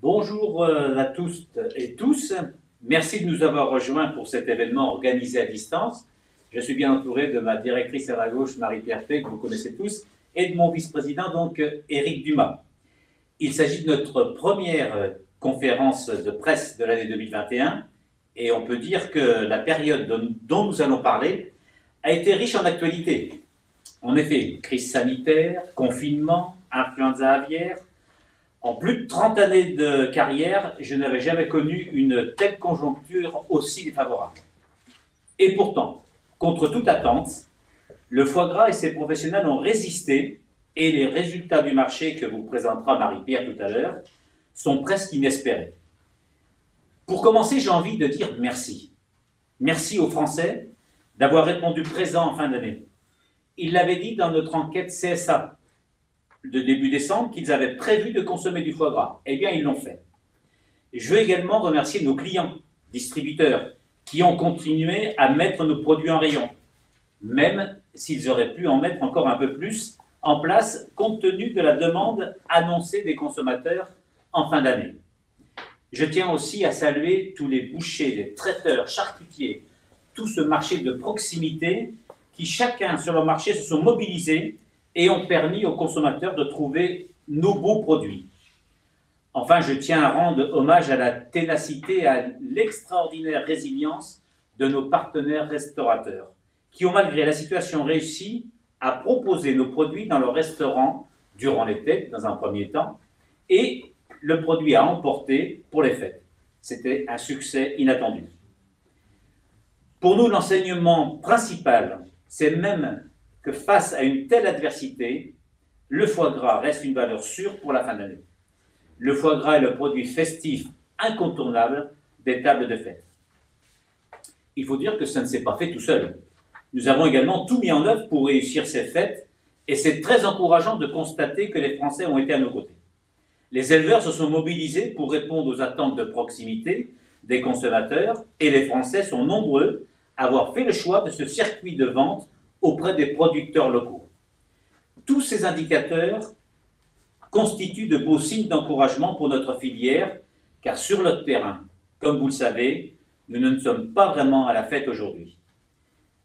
Bonjour à tous et tous. Merci de nous avoir rejoints pour cet événement organisé à distance. Je suis bien entouré de ma directrice à ma gauche, Marie-Pierre Pey, que vous connaissez tous, et de mon vice-président, donc Éric Dumas. Il s'agit de notre première conférence de presse de l'année 2021 et on peut dire que la période dont nous allons parler a été riche en actualité. En effet, crise sanitaire, confinement, influenza aviaire. En plus de 30 années de carrière, je n'avais jamais connu une telle conjoncture aussi défavorable. Et pourtant, contre toute attente, le foie gras et ses professionnels ont résisté et les résultats du marché que vous présentera Marie-Pierre tout à l'heure sont presque inespérés. Pour commencer, j'ai envie de dire merci. Merci aux Français d'avoir répondu présent en fin d'année. Ils l'avaient dit dans notre enquête CSA de début décembre qu'ils avaient prévu de consommer du foie gras. Eh bien, ils l'ont fait. Je veux également remercier nos clients, distributeurs, qui ont continué à mettre nos produits en rayon, même s'ils auraient pu en mettre encore un peu plus en place compte tenu de la demande annoncée des consommateurs en fin d'année. Je tiens aussi à saluer tous les bouchers, les traiteurs, charcutiers, tout ce marché de proximité qui, chacun sur leur marché, se sont mobilisés et ont permis aux consommateurs de trouver nos beaux produits. Enfin, je tiens à rendre hommage à la ténacité et à l'extraordinaire résilience de nos partenaires restaurateurs, qui ont, malgré la situation, réussi à proposer nos produits dans leurs restaurants durant l'été, dans un premier temps, et le produit à emporter pour les fêtes. C'était un succès inattendu. Pour nous, l'enseignement principal, c'est même que face à une telle adversité, le foie gras reste une valeur sûre pour la fin d'année. Le foie gras est le produit festif incontournable des tables de fête. Il faut dire que ça ne s'est pas fait tout seul. Nous avons également tout mis en œuvre pour réussir ces fêtes et c'est très encourageant de constater que les Français ont été à nos côtés. Les éleveurs se sont mobilisés pour répondre aux attentes de proximité des consommateurs et les Français sont nombreux à avoir fait le choix de ce circuit de vente auprès des producteurs locaux. Tous ces indicateurs constituent de beaux signes d'encouragement pour notre filière, car sur le terrain, comme vous le savez, nous ne sommes pas vraiment à la fête aujourd'hui.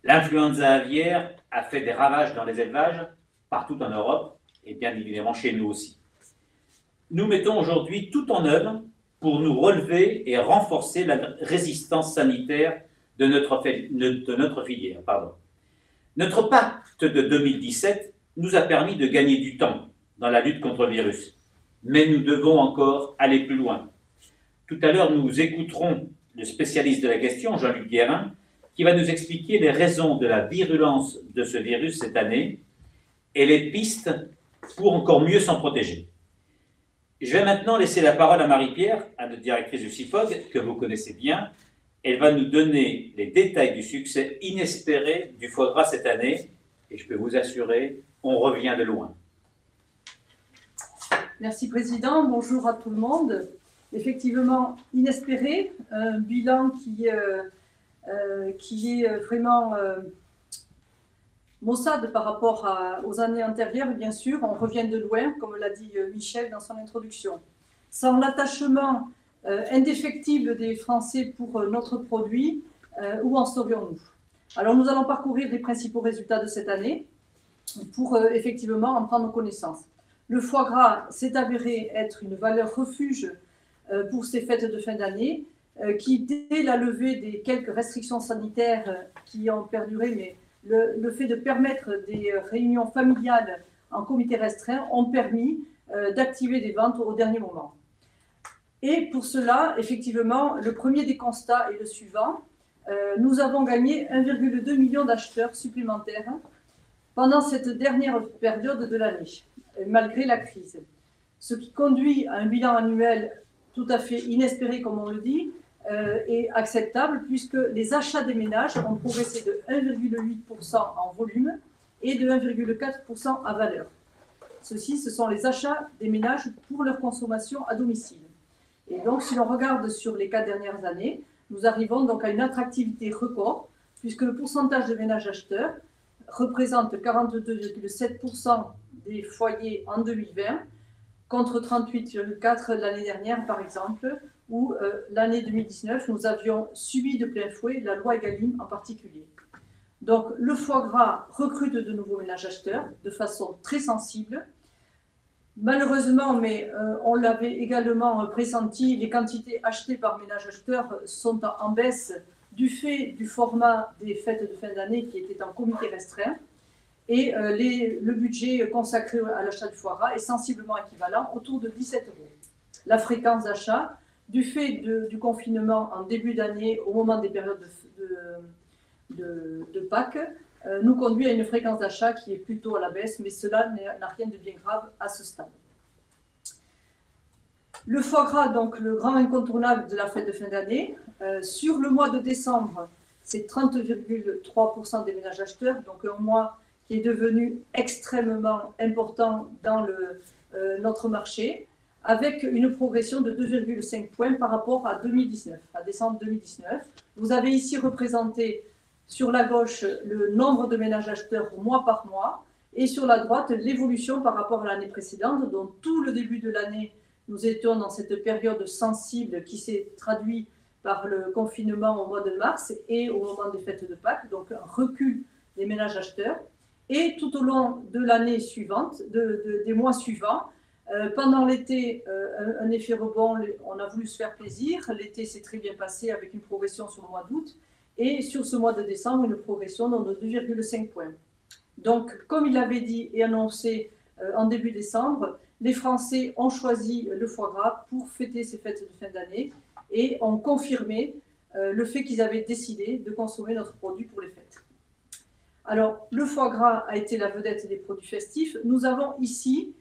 L'influenza aviaire a fait des ravages dans les élevages, partout en Europe, et bien évidemment chez nous aussi. Nous mettons aujourd'hui tout en œuvre pour nous relever et renforcer la résistance sanitaire de notre filière. Notre pacte de 2017 nous a permis de gagner du temps dans la lutte contre le virus, mais nous devons encore aller plus loin. Tout à l'heure, nous écouterons le spécialiste de la question, Jean-Luc Guérin, qui va nous expliquer les raisons de la virulence de ce virus cette année et les pistes pour encore mieux s'en protéger. Je vais maintenant laisser la parole à Marie-Pierre, à notre directrice du CIFOG, que vous connaissez bien. Elle va nous donner les détails du succès inespéré du foie gras cette année. Et je peux vous assurer, on revient de loin. Merci Président, bonjour à tout le monde. Effectivement, inespéré, un bilan qui est vraiment maussade par rapport aux années antérieures, bien sûr. On revient de loin, comme l'a dit Michel dans son introduction. Sans l'attachement indéfectible des Français pour notre produit, où en serions-nous? Alors nous allons parcourir les principaux résultats de cette année pour effectivement en prendre connaissance. Le foie gras s'est avéré être une valeur refuge pour ces fêtes de fin d'année, qui, dès la levée des quelques restrictions sanitaires qui ont perduré, mais le fait de permettre des réunions familiales en comité restreint ont permis d'activer des ventes au dernier moment. Et pour cela, effectivement, le premier des constats est le suivant. Nous avons gagné 1,2 million d'acheteurs supplémentaires pendant cette dernière période de l'année, malgré la crise. Ce qui conduit à un bilan annuel tout à fait inespéré, comme on le dit, et acceptable, puisque les achats des ménages ont progressé de 1,8% en volume et de 1,4% en valeur. Ce sont les achats des ménages pour leur consommation à domicile. Et donc, si l'on regarde sur les 4 dernières années, nous arrivons donc à une attractivité record, puisque le pourcentage de ménages acheteurs représente 42,7% des foyers en 2020, contre 38,4 l'année dernière, par exemple, ou l'année 2019, nous avions subi de plein fouet la loi Egalim en particulier. Donc, le foie gras recrute de nouveaux ménages acheteurs de façon très sensible. Malheureusement, mais on l'avait également pressenti, les quantités achetées par ménage acheteur sont en baisse du fait du format des fêtes de fin d'année qui était en comité restreint. Et le budget consacré à l'achat du foie gras est sensiblement équivalent, autour de 17 €. La fréquence d'achat, du fait du confinement en début d'année, au moment des périodes de Pâques, nous conduit à une fréquence d'achat qui est plutôt à la baisse, mais cela n'a rien de bien grave à ce stade. Le foie gras, donc le grand incontournable de la fête de fin d'année, sur le mois de décembre, c'est 30,3% des ménages acheteurs, donc un mois qui est devenu extrêmement important dans notre marché, avec une progression de 2,5 points par rapport à 2019, à décembre 2019. Vous avez ici représenté sur la gauche le nombre de ménages acheteurs mois par mois, et sur la droite l'évolution par rapport à l'année précédente, dont tout le début de l'année, nous étions dans cette période sensible qui s'est traduite par le confinement au mois de mars et au moment des fêtes de Pâques, donc un recul des ménages acheteurs. Et tout au long de l'année suivante, des mois suivants, pendant l'été, un effet rebond, on a voulu se faire plaisir. L'été s'est très bien passé avec une progression sur le mois d'août. Et sur ce mois de décembre, une progression de 2,5 points. Donc, comme il l'avait dit et annoncé en début décembre, les Français ont choisi le foie gras pour fêter ces fêtes de fin d'année et ont confirmé le fait qu'ils avaient décidé de consommer notre produit pour les fêtes. Alors, le foie gras a été la vedette des produits festifs. Nous avons ici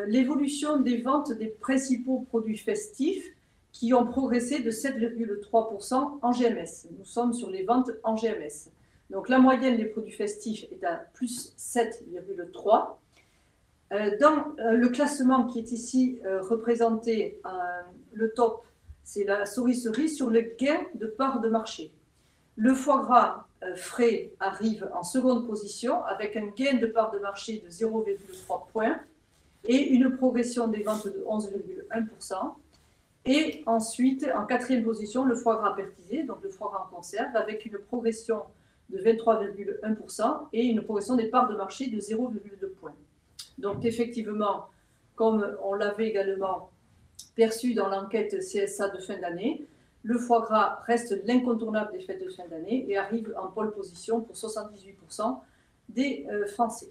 l'évolution des ventes des principaux produits festifs qui ont progressé de 7,3% en GMS. Nous sommes sur les ventes en GMS. Donc, la moyenne des produits festifs est à plus 7,3%. Dans le classement qui est ici représenté, le top, c'est la cerise sur le gain de part de marché. Le foie gras frais arrive en seconde position avec un gain de part de marché de 0,3 points et une progression des ventes de 11,1%. Et ensuite, en quatrième position, le foie gras pertisé, donc le foie gras en conserve, avec une progression de 23,1% et une progression des parts de marché de 0,2 points. Donc effectivement, comme on l'avait également perçu dans l'enquête CSA de fin d'année, le foie gras reste l'incontournable des fêtes de fin d'année et arrive en pole position pour 78% des Français.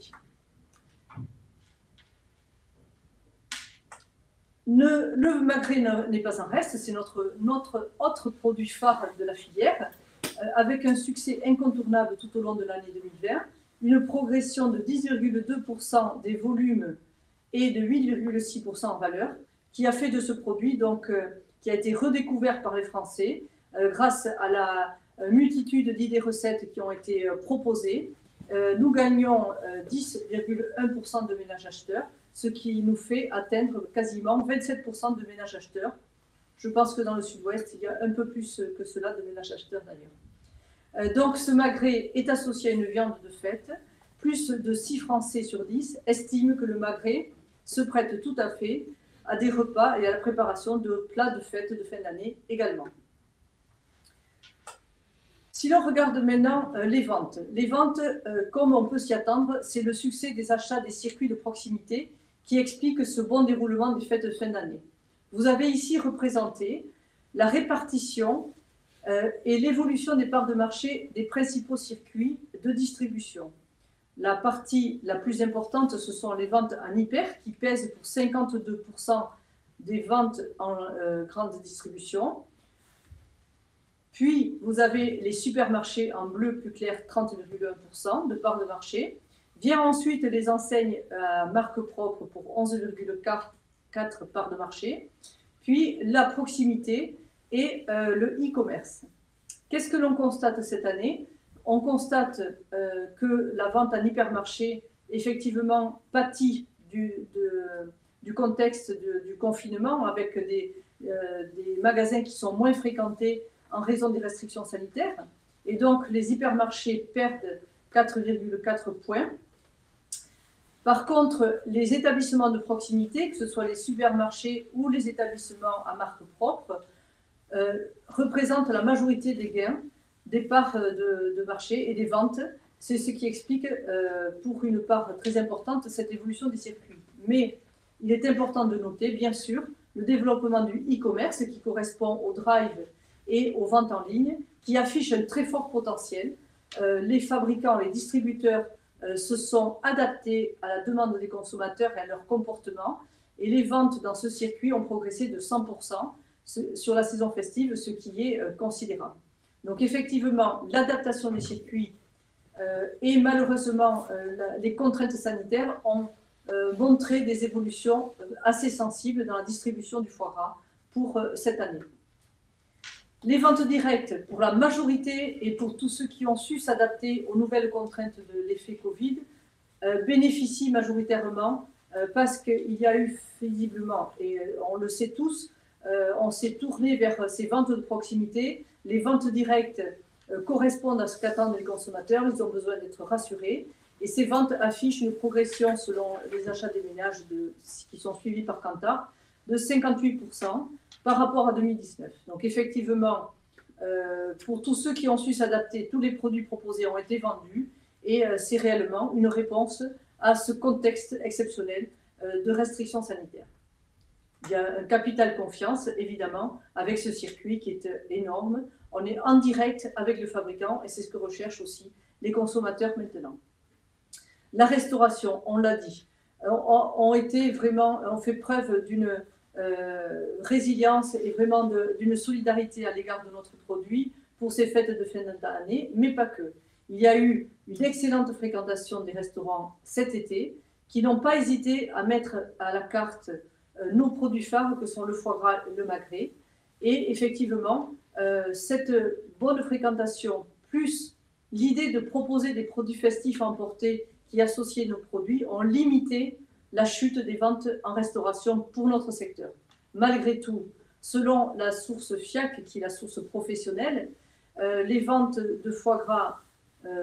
Le magret n'est pas en reste, c'est notre autre produit phare de la filière, avec un succès incontournable tout au long de l'année 2020, une progression de 10,2% des volumes et de 8,6% en valeur, qui a fait de ce produit, donc, qui a été redécouvert par les Français grâce à la multitude d'idées recettes qui ont été proposées. Nous gagnons 10,1% de ménages acheteurs, ce qui nous fait atteindre quasiment 27% de ménages acheteurs. Je pense que dans le sud-ouest, il y a un peu plus que cela de ménages acheteurs d'ailleurs. Donc ce magret est associé à une viande de fête. Plus de 6 Français sur 10 estiment que le magret se prête tout à fait à des repas et à la préparation de plats de fête de fin d'année également. Si l'on regarde maintenant les ventes, comme on peut s'y attendre, c'est le succès des achats des circuits de proximité qui explique ce bon déroulement des fêtes de fin d'année. Vous avez ici représenté la répartition et l'évolution des parts de marché des principaux circuits de distribution. La partie la plus importante, ce sont les ventes en hyper, qui pèsent pour 52% des ventes en grande distribution. Puis, vous avez les supermarchés en bleu plus clair, 30,1% de parts de marché. Vient ensuite les enseignes à marque propre pour 11,4% parts de marché. Puis, la proximité et le e-commerce. Qu'est-ce que l'on constate cette année ? On constate que la vente en hypermarché, effectivement, pâtit du contexte du confinement, avec des magasins qui sont moins fréquentés en raison des restrictions sanitaires. Et donc, les hypermarchés perdent 4,4 points. Par contre, les établissements de proximité, que ce soit les supermarchés ou les établissements à marque propre, représentent la majorité des gains, des parts de marché et des ventes. C'est ce qui explique pour une part très importante cette évolution des circuits. Mais il est important de noter, bien sûr, le développement du e-commerce qui correspond au drive et aux ventes en ligne, qui affiche un très fort potentiel. Les fabricants, les distributeurs se sont adaptés à la demande des consommateurs et à leur comportement, et les ventes dans ce circuit ont progressé de 100% sur la saison festive, ce qui est considérable. Donc effectivement, l'adaptation des circuits et malheureusement les contraintes sanitaires ont montré des évolutions assez sensibles dans la distribution du foie gras pour cette année. Les ventes directes, pour la majorité et pour tous ceux qui ont su s'adapter aux nouvelles contraintes de l'effet Covid, bénéficient majoritairement parce qu'il y a eu visiblement, et on le sait tous, on s'est tourné vers ces ventes de proximité. Les ventes directes correspondent à ce qu'attendent les consommateurs, ils ont besoin d'être rassurés. Et ces ventes affichent une progression selon les achats des ménages qui sont suivis par Kantar de 58% par rapport à 2019. Donc effectivement, pour tous ceux qui ont su s'adapter, tous les produits proposés ont été vendus et c'est réellement une réponse à ce contexte exceptionnel de restrictions sanitaires. Il y a un capital confiance, évidemment, avec ce circuit qui est énorme. On est en direct avec le fabricant et c'est ce que recherchent aussi les consommateurs maintenant. La restauration, on l'a dit, ont fait preuve d'une résilience et vraiment d'une solidarité à l'égard de notre produit pour ces fêtes de fin d'année, mais pas que. Il y a eu une excellente fréquentation des restaurants cet été qui n'ont pas hésité à mettre à la carte nos produits phares que sont le foie gras et le magret. Et effectivement, cette bonne fréquentation plus l'idée de proposer des produits festifs à emporter qui associaient nos produits ont limité la chute des ventes en restauration pour notre secteur. Malgré tout, selon la source FIAC, qui est la source professionnelle, les ventes de foie gras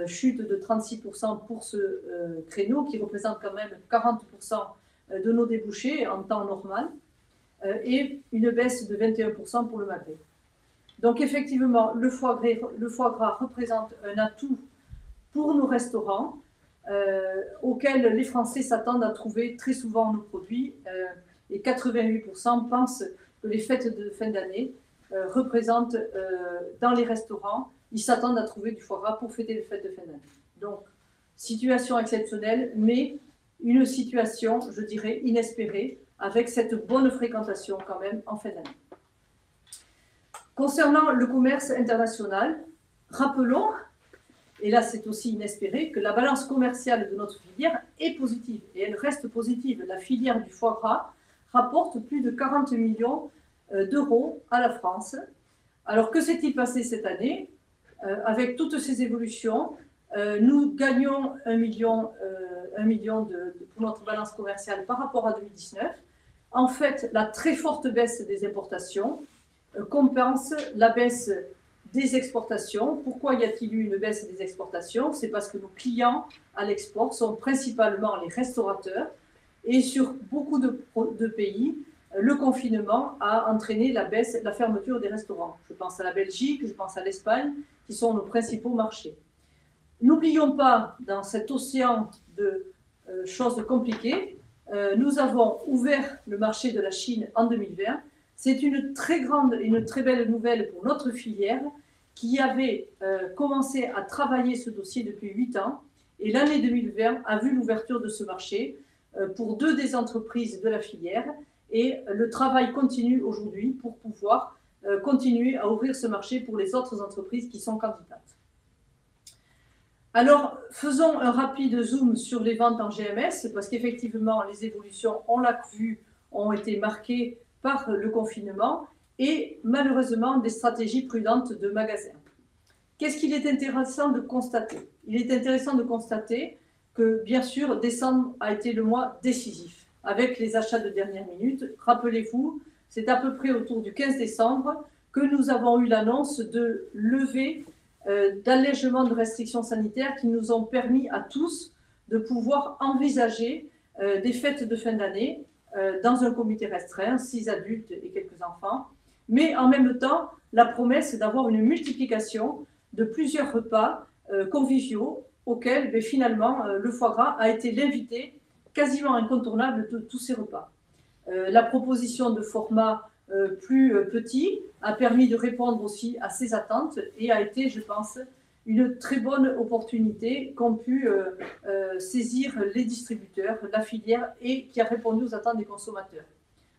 chutent de 36% pour ce créneau, qui représente quand même 40% de nos débouchés en temps normal, et une baisse de 21% pour le magret. Donc effectivement, le foie gras représente un atout pour nos restaurants, auxquels les Français s'attendent à trouver très souvent nos produits, et 88% pensent que les fêtes de fin d'année représentent dans les restaurants, ils s'attendent à trouver du foie gras pour fêter les fêtes de fin d'année. Donc, situation exceptionnelle, mais une situation, je dirais, inespérée, avec cette bonne fréquentation quand même en fin d'année. Concernant le commerce international, rappelons, et là c'est aussi inespéré, que la balance commerciale de notre filière est positive, et elle reste positive. La filière du foie gras rapporte plus de 40 millions d'euros à la France. Alors que s'est-il passé cette année? Avec toutes ces évolutions, nous gagnons 1 million pour notre balance commerciale par rapport à 2019. En fait, la très forte baisse des importations compense la baisse des exportations. Pourquoi y a-t-il eu une baisse des exportations? C'est parce que nos clients à l'export sont principalement les restaurateurs et sur beaucoup de pays, le confinement a entraîné la fermeture des restaurants. Je pense à la Belgique, je pense à l'Espagne, qui sont nos principaux marchés. N'oublions pas, dans cet océan de choses compliquées, nous avons ouvert le marché de la Chine en 2020. C'est une très grande et une très belle nouvelle pour notre filière qui avait commencé à travailler ce dossier depuis 8 ans. Et l'année 2020 a vu l'ouverture de ce marché pour 2 des entreprises de la filière. Et le travail continue aujourd'hui pour pouvoir continuer à ouvrir ce marché pour les autres entreprises qui sont candidates. Alors, faisons un rapide zoom sur les ventes en GMS, parce qu'effectivement, les évolutions, on l'a vu, ont été marquées par le confinement et malheureusement des stratégies prudentes de magasins. Qu'est-ce qu'il est intéressant de constater? Il est intéressant de constater que, bien sûr, décembre a été le mois décisif, avec les achats de dernière minute. Rappelez-vous, c'est à peu près autour du 15 décembre que nous avons eu l'annonce de levée d'allègement de restrictions sanitaires qui nous ont permis à tous de pouvoir envisager des fêtes de fin d'année dans un comité restreint, 6 adultes et quelques enfants, mais en même temps, la promesse d'avoir une multiplication de plusieurs repas conviviaux auxquels finalement le foie gras a été l'invité quasiment incontournable de tous ces repas. La proposition de format plus petit a permis de répondre aussi à ces attentes et a été, je pense, une très bonne opportunité qu'ont pu saisir les distributeurs, la filière, et qui a répondu aux attentes des consommateurs.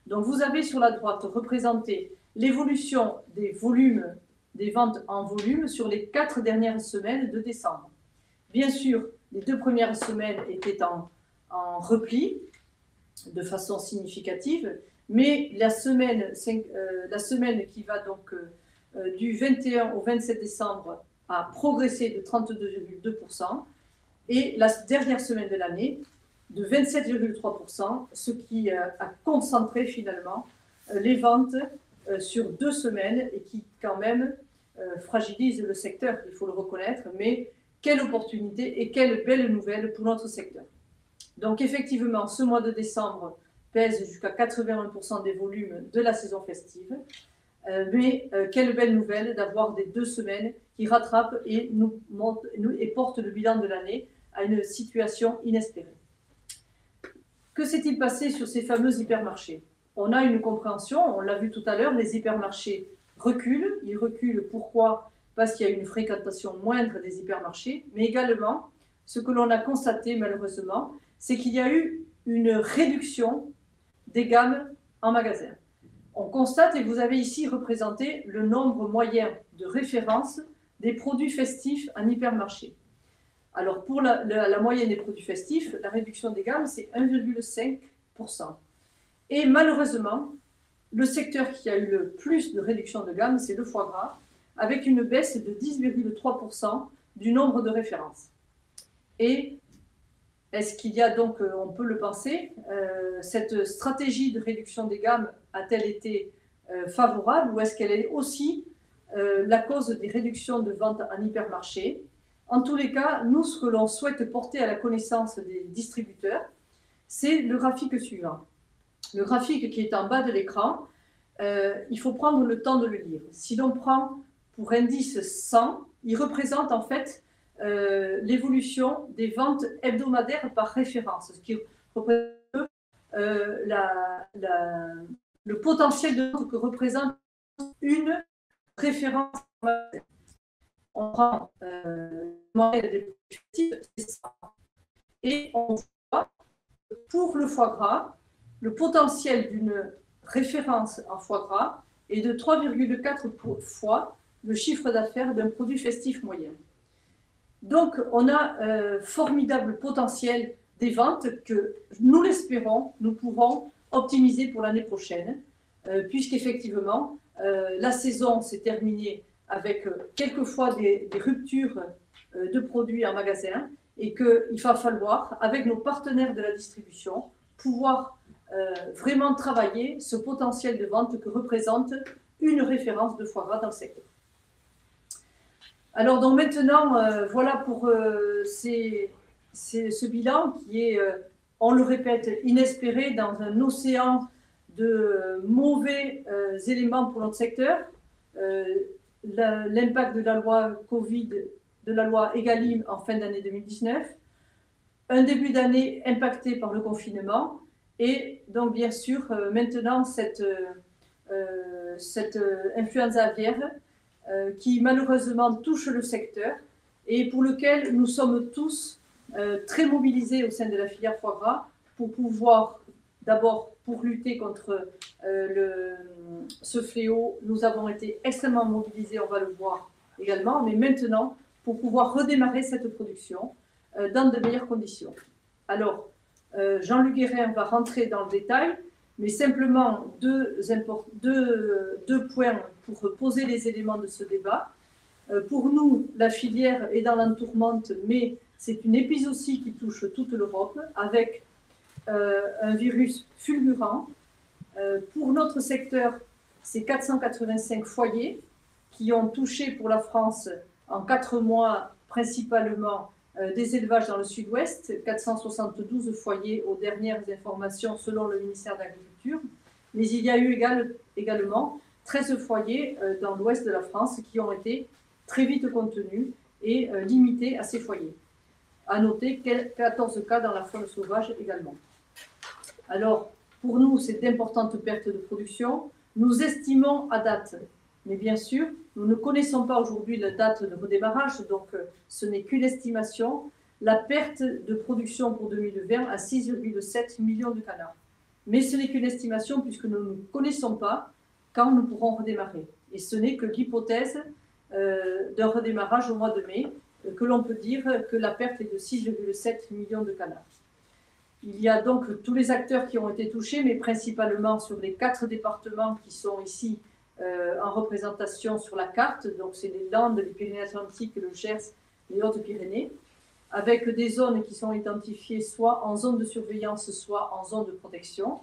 Donc vous avez sur la droite représenté l'évolution des volumes, des ventes en volume sur les 4 dernières semaines de décembre. Bien sûr, les 2 premières semaines étaient en repli de façon significative, mais la semaine qui va donc du 21 au 27 décembre a progressé de 32,2% et la dernière semaine de l'année de 27,3%, ce qui a concentré finalement les ventes sur 2 semaines et qui quand même fragilise le secteur, il faut le reconnaître, mais quelle opportunité et quelle belle nouvelle pour notre secteur. Donc effectivement, ce mois de décembre pèse jusqu'à 81% des volumes de la saison festive, mais quelle belle nouvelle d'avoir des 2 semaines qui rattrapent et portent le bilan de l'année à une situation inespérée. Que s'est-il passé sur ces fameux hypermarchés? On a une compréhension, on l'a vu tout à l'heure, les hypermarchés reculent. Ils reculent pourquoi? Parce qu'il y a une fréquentation moindre des hypermarchés, mais également, ce que l'on a constaté malheureusement, c'est qu'il y a eu une réduction des gammes en magasin. On constate, et vous avez ici représenté le nombre moyen de référence des produits festifs en hypermarché. Alors, pour la moyenne des produits festifs, la réduction des gammes, c'est 1,5%. Et malheureusement, le secteur qui a eu le plus de réduction de gamme, c'est le foie gras, avec une baisse de 10,3% du nombre de références. Et est-ce qu'il y a donc, on peut le penser, cette stratégie de réduction des gammes a-t-elle été favorable ou est-ce qu'elle est aussi la cause des réductions de ventes en hypermarché? En tous les cas, nous, ce que l'on souhaite porter à la connaissance des distributeurs, c'est le graphique suivant. Le graphique qui est en bas de l'écran, il faut prendre le temps de le lire. Si l'on prend pour indice 100, il représente en fait l'évolution des ventes hebdomadaires par référence, ce qui représente le potentiel de vente que représente une référence. On prend et on voit pour le foie gras, le potentiel d'une référence en foie gras est de 3,4 fois le chiffre d'affaires d'un produit festif moyen. Donc, on a formidable potentiel des ventes que, nous l'espérons, nous pourrons optimiser pour l'année prochaine, puisqu'effectivement, la saison s'est terminée avec quelquefois des ruptures de produits en magasin et qu'il va falloir, avec nos partenaires de la distribution, pouvoir vraiment travailler ce potentiel de vente que représente une référence de foie gras dans le secteur. Alors donc maintenant, voilà pour ce bilan qui est, on le répète, inespéré dans un océan de mauvais éléments pour notre secteur. L'impact de la loi Covid, de la loi Egalim en fin d'année 2019, un début d'année impacté par le confinement et donc bien sûr maintenant cette influenza aviaire qui malheureusement touche le secteur et pour lequel nous sommes tous très mobilisés au sein de la filière foie gras pour pouvoir, d'abord pour lutter contre ce fléau, nous avons été extrêmement mobilisés, on va le voir également, mais maintenant pour pouvoir redémarrer cette production dans de meilleures conditions. Alors, Jean-Luc Guérin va rentrer dans le détail, mais simplement deux points pour poser les éléments de ce débat. Pour nous, la filière est dans l'entourmente, mais c'est une épizootie qui touche toute l'Europe avec un virus fulgurant. Pour notre secteur, c'est 485 foyers qui ont touché pour la France en 4 mois principalement des élevages dans le sud-ouest, 472 foyers aux dernières informations selon le ministère de l'Agriculture, mais il y a eu également 13 foyers dans l'ouest de la France qui ont été très vite contenus et limités à ces foyers. À noter 14 cas dans la faune sauvage également. Alors, pour nous, c'est d'importantes pertes de production. Nous estimons à date, mais bien sûr, nous ne connaissons pas aujourd'hui la date de redémarrage, donc ce n'est qu'une estimation, la perte de production pour 2020 à 6,7 millions de canards. Mais ce n'est qu'une estimation puisque nous ne connaissons pas quand nous pourrons redémarrer. Et ce n'est que l'hypothèse d'un redémarrage au mois de mai, que l'on peut dire que la perte est de 6,7 millions de canards. Il y a donc tous les acteurs qui ont été touchés, mais principalement sur les 4 départements qui sont ici en représentation sur la carte. Donc c'est les Landes, les Pyrénées-Atlantiques, le Gers, les Hautes-Pyrénées, avec des zones qui sont identifiées soit en zone de surveillance, soit en zone de protection.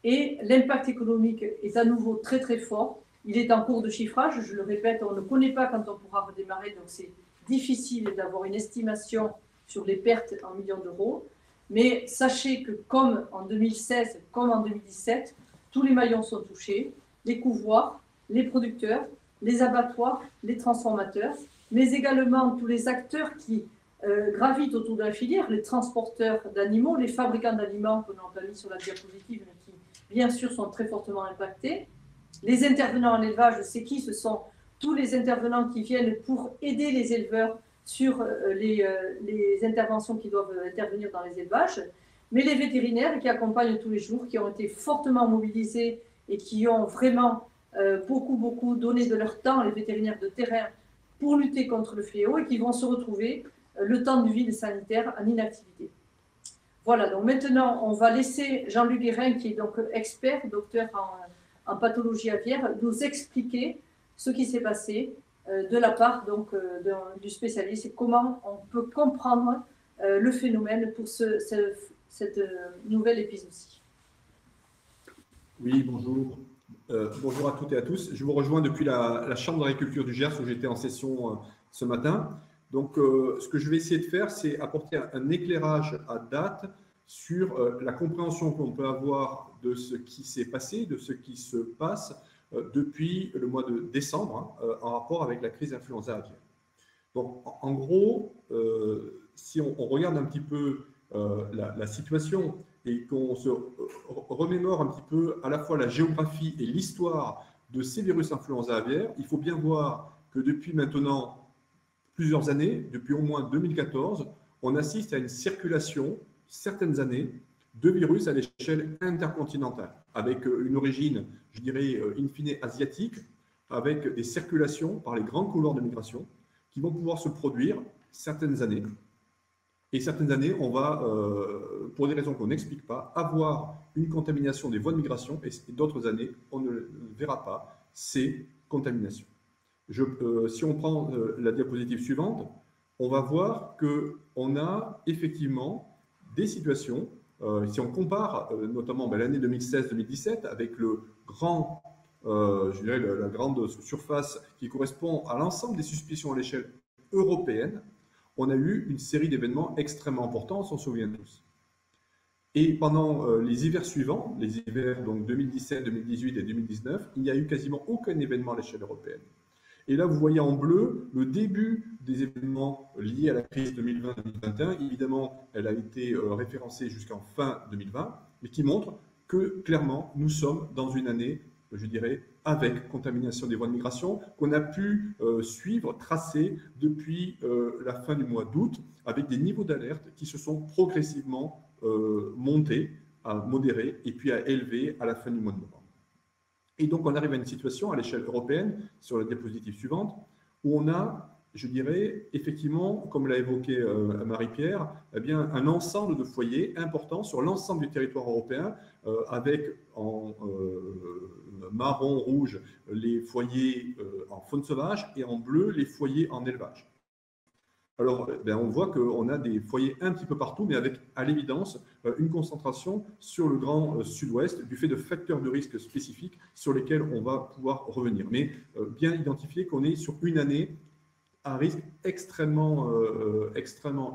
Et l'impact économique est à nouveau très très fort. Il est en cours de chiffrage, je le répète, on ne connaît pas quand on pourra redémarrer, donc c'est difficile d'avoir une estimation sur les pertes en millions d'euros. Mais sachez que comme en 2016, comme en 2017, tous les maillons sont touchés, les couvoirs, les producteurs, les abattoirs, les transformateurs, mais également tous les acteurs qui gravitent autour de la filière, les transporteurs d'animaux, les fabricants d'aliments que l'on a mis sur la diapositive, mais qui bien sûr sont très fortement impactés. Les intervenants en élevage, c'est qui? Ce sont tous les intervenants qui viennent pour aider les éleveurs sur les interventions qui doivent intervenir dans les élevages, mais les vétérinaires qui accompagnent tous les jours, qui ont été fortement mobilisés et qui ont vraiment beaucoup donné de leur temps, les vétérinaires de terrain, pour lutter contre le fléau et qui vont se retrouver le temps du vide sanitaire en inactivité. Voilà, donc maintenant, on va laisser Jean-Luc Guérin, qui est donc expert, docteur en pathologie aviaire, nous expliquer ce qui s'est passé de la part donc, du spécialiste et comment on peut comprendre le phénomène pour cette nouvelle épisodie. Oui, bonjour. Bonjour à toutes et à tous. Je vous rejoins depuis la Chambre d'agriculture du Gers où j'étais en session ce matin. Donc, ce que je vais essayer de faire, c'est apporter un éclairage à date sur la compréhension qu'on peut avoir de ce qui s'est passé, de ce qui se passe depuis le mois de décembre en rapport avec la crise influenza aviaire. Donc, en gros, si on regarde un petit peu la situation et qu'on se remémore un petit peu à la fois la géographie et l'histoire de ces virus influenza aviaires, il faut bien voir que depuis maintenant plusieurs années, depuis au moins 2014, on assiste à une circulation, certaines années, de virus à l'échelle intercontinentale, avec une origine, je dirais, in fine asiatique, avec des circulations par les grands couloirs de migration qui vont pouvoir se produire certaines années. Et certaines années, on va, pour des raisons qu'on n'explique pas, avoir une contamination des voies de migration et d'autres années, on ne verra pas ces contaminations. Si on prend la diapositive suivante, on va voir qu'on a effectivement des situations, si on compare notamment l'année 2016-2017 avec le grand, je dirais la grande surface qui correspond à l'ensemble des suspicions à l'échelle européenne, on a eu une série d'événements extrêmement importants, on s'en souvient tous. Et pendant les hivers suivants, les hivers donc 2017, 2018 et 2019, il n'y a eu quasiment aucun événement à l'échelle européenne. Et là, vous voyez en bleu le début des événements liés à la crise 2020-2021. Évidemment, elle a été référencée jusqu'en fin 2020, mais qui montre que clairement, nous sommes dans une année, je dirais, avec contamination des voies de migration, qu'on a pu suivre, tracer depuis la fin du mois d'août, avec des niveaux d'alerte qui se sont progressivement montés, à modérer et puis à élever à la fin du mois de novembre. Et donc, on arrive à une situation à l'échelle européenne, sur la diapositive suivante, où on a, je dirais, effectivement, comme l'a évoqué Marie-Pierre, eh bien, un ensemble de foyers importants sur l'ensemble du territoire européen, avec en marron, rouge, les foyers en faune sauvage et en bleu, les foyers en élevage. Alors, on voit qu'on a des foyers un petit peu partout, mais avec, à l'évidence, une concentration sur le grand sud-ouest, du fait de facteurs de risque spécifiques sur lesquels on va pouvoir revenir. Mais bien identifier qu'on est sur une année un risque extrêmement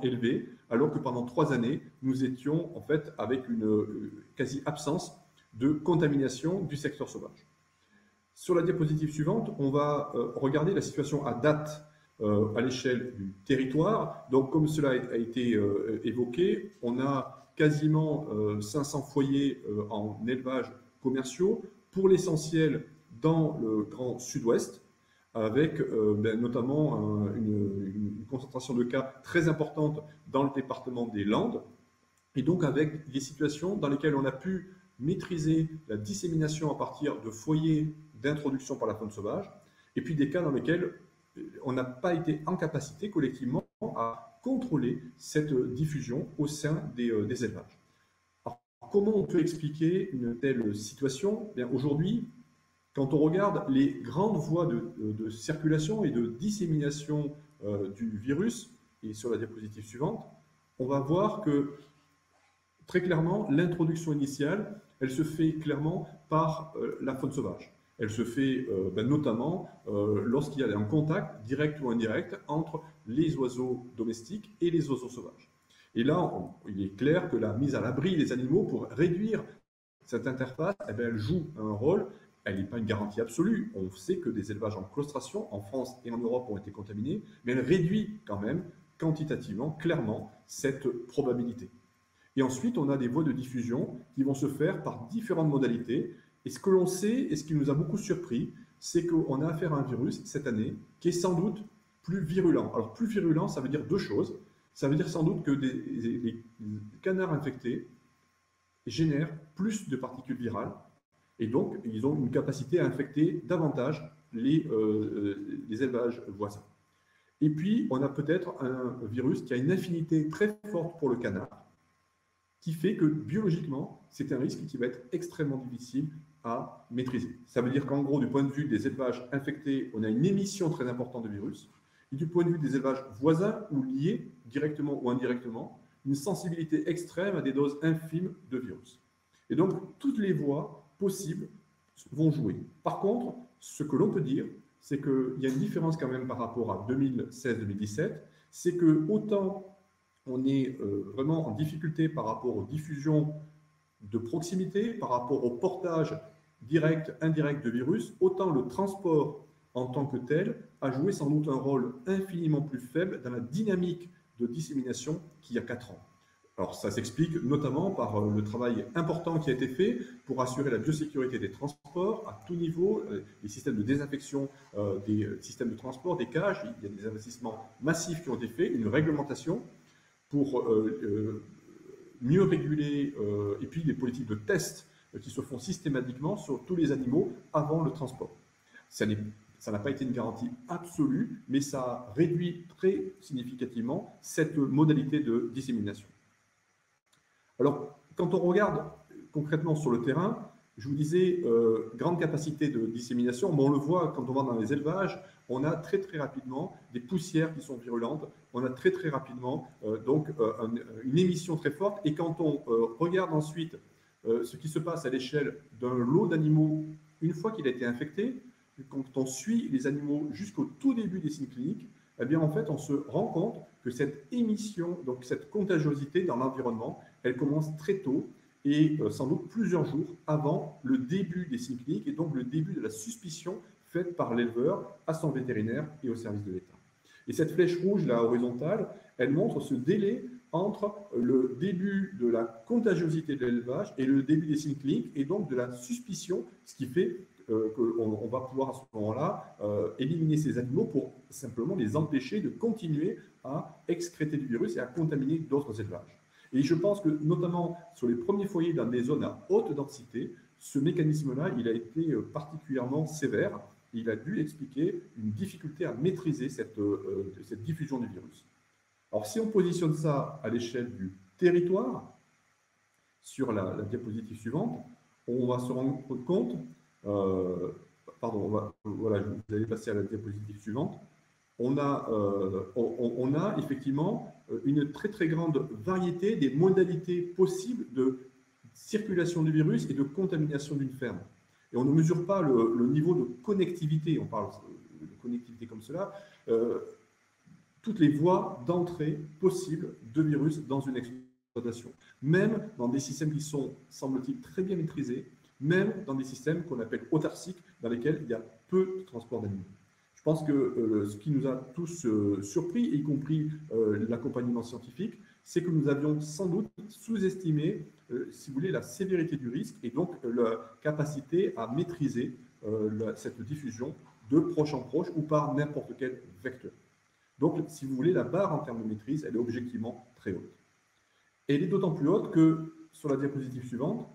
élevé, alors que pendant 3 années, nous étions en fait avec une quasi-absence de contamination du secteur sauvage. Sur la diapositive suivante, on va regarder la situation à date à l'échelle du territoire. Donc, comme cela a été évoqué, on a quasiment 500 foyers en élevage commerciaux, pour l'essentiel dans le Grand Sud-Ouest, avec notamment une concentration de cas très importante dans le département des Landes, et donc avec des situations dans lesquelles on a pu maîtriser la dissémination à partir de foyers d'introduction par la faune sauvage, et puis des cas dans lesquels on n'a pas été en capacité collectivement à contrôler cette diffusion au sein des élevages. Alors, comment on peut expliquer une telle situation? Bien, aujourd'hui, quand on regarde les grandes voies de circulation et de dissémination du virus, et sur la diapositive suivante, on va voir que très clairement, l'introduction initiale, elle se fait clairement par la faune sauvage. Elle se fait notamment lorsqu'il y a un contact direct ou indirect entre les oiseaux domestiques et les oiseaux sauvages. Et là, il est clair que la mise à l'abri des animaux pour réduire cette interface, eh bien, elle joue un rôle. Elle n'est pas une garantie absolue. On sait que des élevages en claustration, en France et en Europe, ont été contaminés, mais elle réduit quand même quantitativement, clairement, cette probabilité. Et ensuite, on a des voies de diffusion qui vont se faire par différentes modalités. Et ce que l'on sait, et ce qui nous a beaucoup surpris, c'est qu'on a affaire à un virus, cette année, qui est sans doute plus virulent. Alors, plus virulent, ça veut dire 2 choses. Ça veut dire sans doute que les canards infectés génèrent plus de particules virales, et donc, ils ont une capacité à infecter davantage les élevages voisins. Et puis, on a peut-être un virus qui a une affinité très forte pour le canard, qui fait que biologiquement, c'est un risque qui va être extrêmement difficile à maîtriser. Ça veut dire qu'en gros, du point de vue des élevages infectés, on a une émission très importante de virus, et du point de vue des élevages voisins ou liés, directement ou indirectement, une sensibilité extrême à des doses infimes de virus. Et donc, toutes les voies possibles vont jouer. Par contre, ce que l'on peut dire, c'est qu'il y a une différence quand même par rapport à 2016-2017, c'est que autant on est vraiment en difficulté par rapport aux diffusions de proximité, par rapport au portage direct, indirect de virus, autant le transport en tant que tel a joué sans doute un rôle infiniment plus faible dans la dynamique de dissémination qu'il y a 4 ans. Alors, ça s'explique notamment par le travail important qui a été fait pour assurer la biosécurité des transports à tout niveau, les systèmes de désinfection des systèmes de transport, des cages. Il y a des investissements massifs qui ont été faits, une réglementation pour mieux réguler, et puis des politiques de test qui se font systématiquement sur tous les animaux avant le transport. Ça n'a pas été une garantie absolue, mais ça réduit très significativement cette modalité de dissémination. Alors, quand on regarde concrètement sur le terrain, je vous disais, grande capacité de dissémination, mais on le voit quand on va dans les élevages, on a très rapidement des poussières qui sont virulentes, on a très rapidement une émission très forte, et quand on regarde ensuite ce qui se passe à l'échelle d'un lot d'animaux, une fois qu'il a été infecté, quand on suit les animaux jusqu'au tout début des signes cliniques, eh bien en fait on se rend compte que cette émission, donc cette contagiosité dans l'environnement, elle commence très tôt, et sans doute plusieurs jours avant le début des signes cliniques et donc le début de la suspicion faite par l'éleveur à son vétérinaire et au service de l'État. Et cette flèche rouge, là, horizontale, elle montre ce délai entre le début de la contagiosité de l'élevage et le début des signes cliniques et donc de la suspicion, ce qui fait qu'on va pouvoir à ce moment-là éliminer ces animaux pour simplement les empêcher de continuer à excréter du virus et à contaminer d'autres élevages. Et je pense que, notamment sur les premiers foyers dans des zones à haute densité, ce mécanisme-là, il a été particulièrement sévère. Il a dû expliquer une difficulté à maîtriser cette diffusion du virus. Alors, si on positionne ça à l'échelle du territoire, sur la diapositive suivante, on va se rendre compte, voilà, vous allez passer à la diapositive suivante, on a effectivement une très grande variété des modalités possibles de circulation du virus et de contamination d'une ferme. Et on ne mesure pas le niveau de connectivité, on parle de connectivité comme cela. toutes les voies d'entrée possibles de virus dans une exploitation, même dans des systèmes qui sont, semble-t-il, très bien maîtrisés, même dans des systèmes qu'on appelle autarciques, dans lesquels il y a peu de transport d'animaux. Je pense que ce qui nous a tous surpris, y compris l'accompagnement scientifique, c'est que nous avions sans doute sous-estimé, si vous voulez, la sévérité du risque et donc la capacité à maîtriser cette diffusion de proche en proche ou par n'importe quel vecteur. Donc, si vous voulez, la barre en termes de maîtrise, elle est objectivement très haute. Et elle est d'autant plus haute que, sur la diapositive suivante,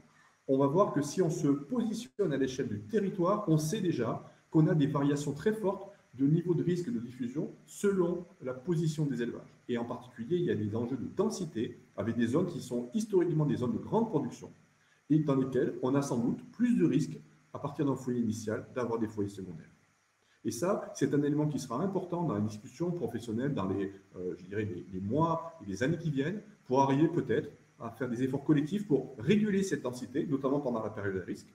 on va voir que si on se positionne à l'échelle du territoire, on sait déjà qu'on a des variations très fortes de niveau de risque de diffusion selon la position des élevages. Et en particulier, il y a des enjeux de densité avec des zones qui sont historiquement des zones de grande production et dans lesquelles on a sans doute plus de risques à partir d'un foyer initial d'avoir des foyers secondaires. Et ça, c'est un élément qui sera important dans la discussion professionnelle dans les, je dirais, les mois et les années qui viennent pour arriver peut-être à faire des efforts collectifs pour réguler cette densité, notamment pendant la période à risque,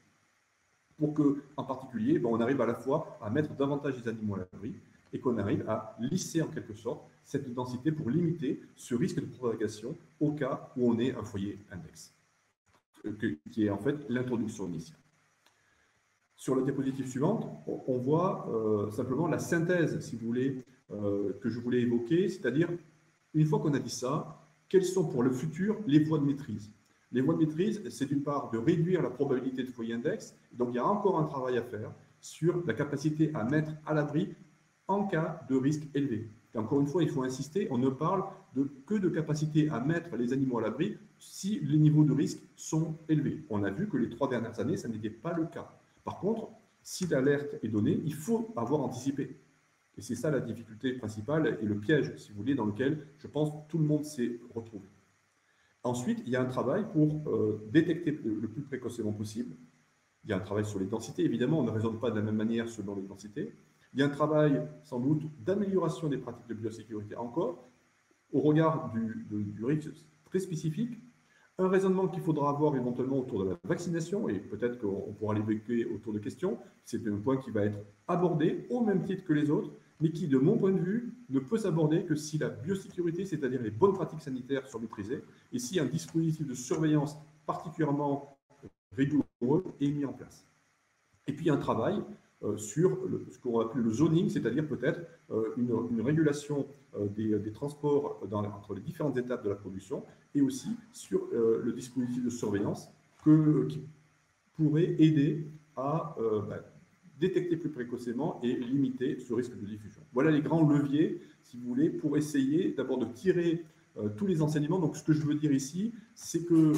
pour que, en particulier, on arrive à la fois à mettre davantage les animaux à l'abri et qu'on arrive à lisser en quelque sorte cette densité pour limiter ce risque de propagation au cas où on ait un foyer index, qui est en fait l'introduction initiale. Sur la diapositive suivante, on voit simplement la synthèse, si vous voulez, que je voulais évoquer, c'est-à-dire, une fois qu'on a dit ça, quelles sont pour le futur les voies de maîtrise? Les voies de maîtrise, c'est d'une part de réduire la probabilité de foyer index, donc il y a encore un travail à faire sur la capacité à mettre à l'abri en cas de risque élevé. Et encore une fois, il faut insister, on ne parle que de capacité à mettre les animaux à l'abri si les niveaux de risque sont élevés. On a vu que les 3 dernières années, ça n'était pas le cas. Par contre, si l'alerte est donnée, il faut avoir anticipé. Et c'est ça la difficulté principale et le piège, si vous voulez, dans lequel, je pense, tout le monde s'est retrouvé. Ensuite, il y a un travail pour détecter le plus précocement possible. Il y a un travail sur les densités, évidemment, on ne raisonne pas de la même manière selon les densités. Il y a un travail, sans doute, d'amélioration des pratiques de biosécurité encore, au regard du risque très spécifique. Un raisonnement qu'il faudra avoir éventuellement autour de la vaccination, et peut-être qu'on pourra l'évoquer autour de questions. C'est un point qui va être abordé au même titre que les autres, mais qui, de mon point de vue, ne peut s'aborder que si la biosécurité, c'est-à-dire les bonnes pratiques sanitaires, sont maîtrisées, et si un dispositif de surveillance particulièrement rigoureux est mis en place. Et puis, un travail sur ce qu'on va appeler le zoning, c'est-à-dire peut-être une régulation des transports entre les différentes étapes de la production, et aussi sur le dispositif de surveillance qui pourrait aider à détecter plus précocement et limiter ce risque de diffusion. Voilà les grands leviers, si vous voulez, pour essayer d'abord de tirer tous les enseignements. Donc, ce que je veux dire ici, c'est que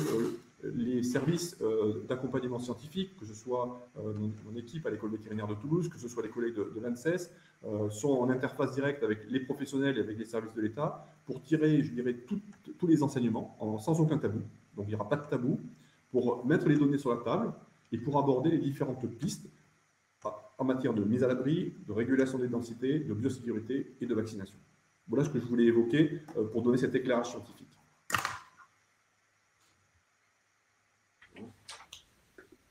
les services d'accompagnement scientifique, que ce soit mon équipe à l'école vétérinaire de Toulouse, que ce soit les collègues de l'ANSES, sont en interface directe avec les professionnels et avec les services de l'État pour tirer, je dirais, tous les enseignements sans aucun tabou. Donc, il n'y aura pas de tabou pour mettre les données sur la table et pour aborder les différentes pistes en matière de mise à l'abri, de régulation des densités, de biosécurité et de vaccination. Voilà ce que je voulais évoquer pour donner cet éclairage scientifique.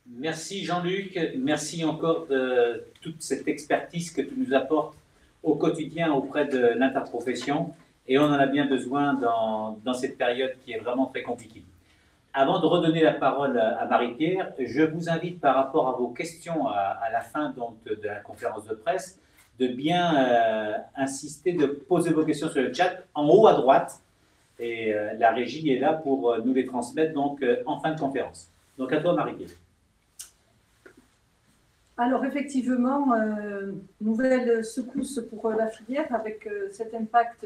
Merci Jean-Luc, merci encore de toute cette expertise que tu nous apportes au quotidien auprès de l'interprofession et on en a bien besoin dans cette période qui est vraiment très compliquée. Avant de redonner la parole à Marie-Pierre, je vous invite par rapport à vos questions à la fin donc, de la conférence de presse de bien insister, de poser vos questions sur le chat en haut à droite et la régie est là pour nous les transmettre donc en fin de conférence. Donc à toi Marie-Pierre. Alors effectivement, nouvelle secousse pour la filière avec cet impact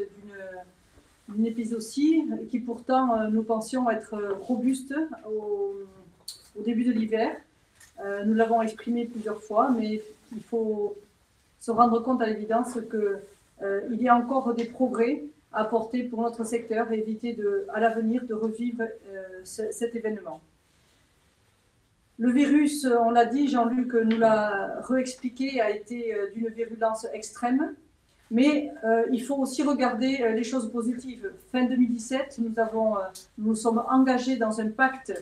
d'une épizootie qui pourtant nous pensions être robuste au début de l'hiver. Nous l'avons exprimé plusieurs fois, mais il faut se rendre compte à l'évidence qu'il y a encore des progrès à apporter pour notre secteur et éviter à l'avenir de revivre cet événement. Le virus, on l'a dit, Jean-Luc nous l'a réexpliqué, a été d'une virulence extrême, mais il faut aussi regarder les choses positives. Fin 2017, nous sommes engagés dans un pacte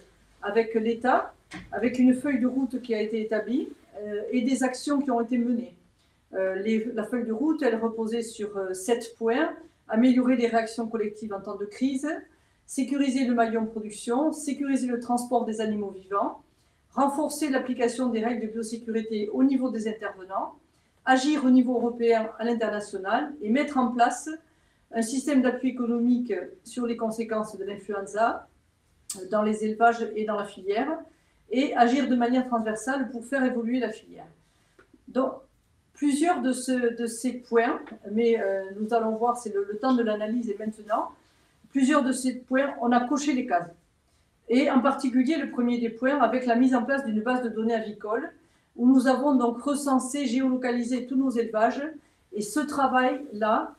avec l'État, avec une feuille de route qui a été établie et des actions qui ont été menées. La feuille de route, elle reposait sur 7 points. améliorer les réactions collectives en temps de crise, sécuriser le maillon production, sécuriser le transport des animaux vivants, renforcer l'application des règles de biosécurité au niveau des intervenants, agir au niveau européen à l'international et mettre en place un système d'appui économique sur les conséquences de l'influenza dans les élevages et dans la filière, et agir de manière transversale pour faire évoluer la filière. Donc, plusieurs de ces points, mais nous allons voir, c'est le temps de l'analyse est maintenant, plusieurs de ces points, on a coché les cases. Et en particulier, le premier des points, avec la mise en place d'une base de données avicole, où nous avons donc recensé, géolocalisé tous nos élevages, et ce travail-là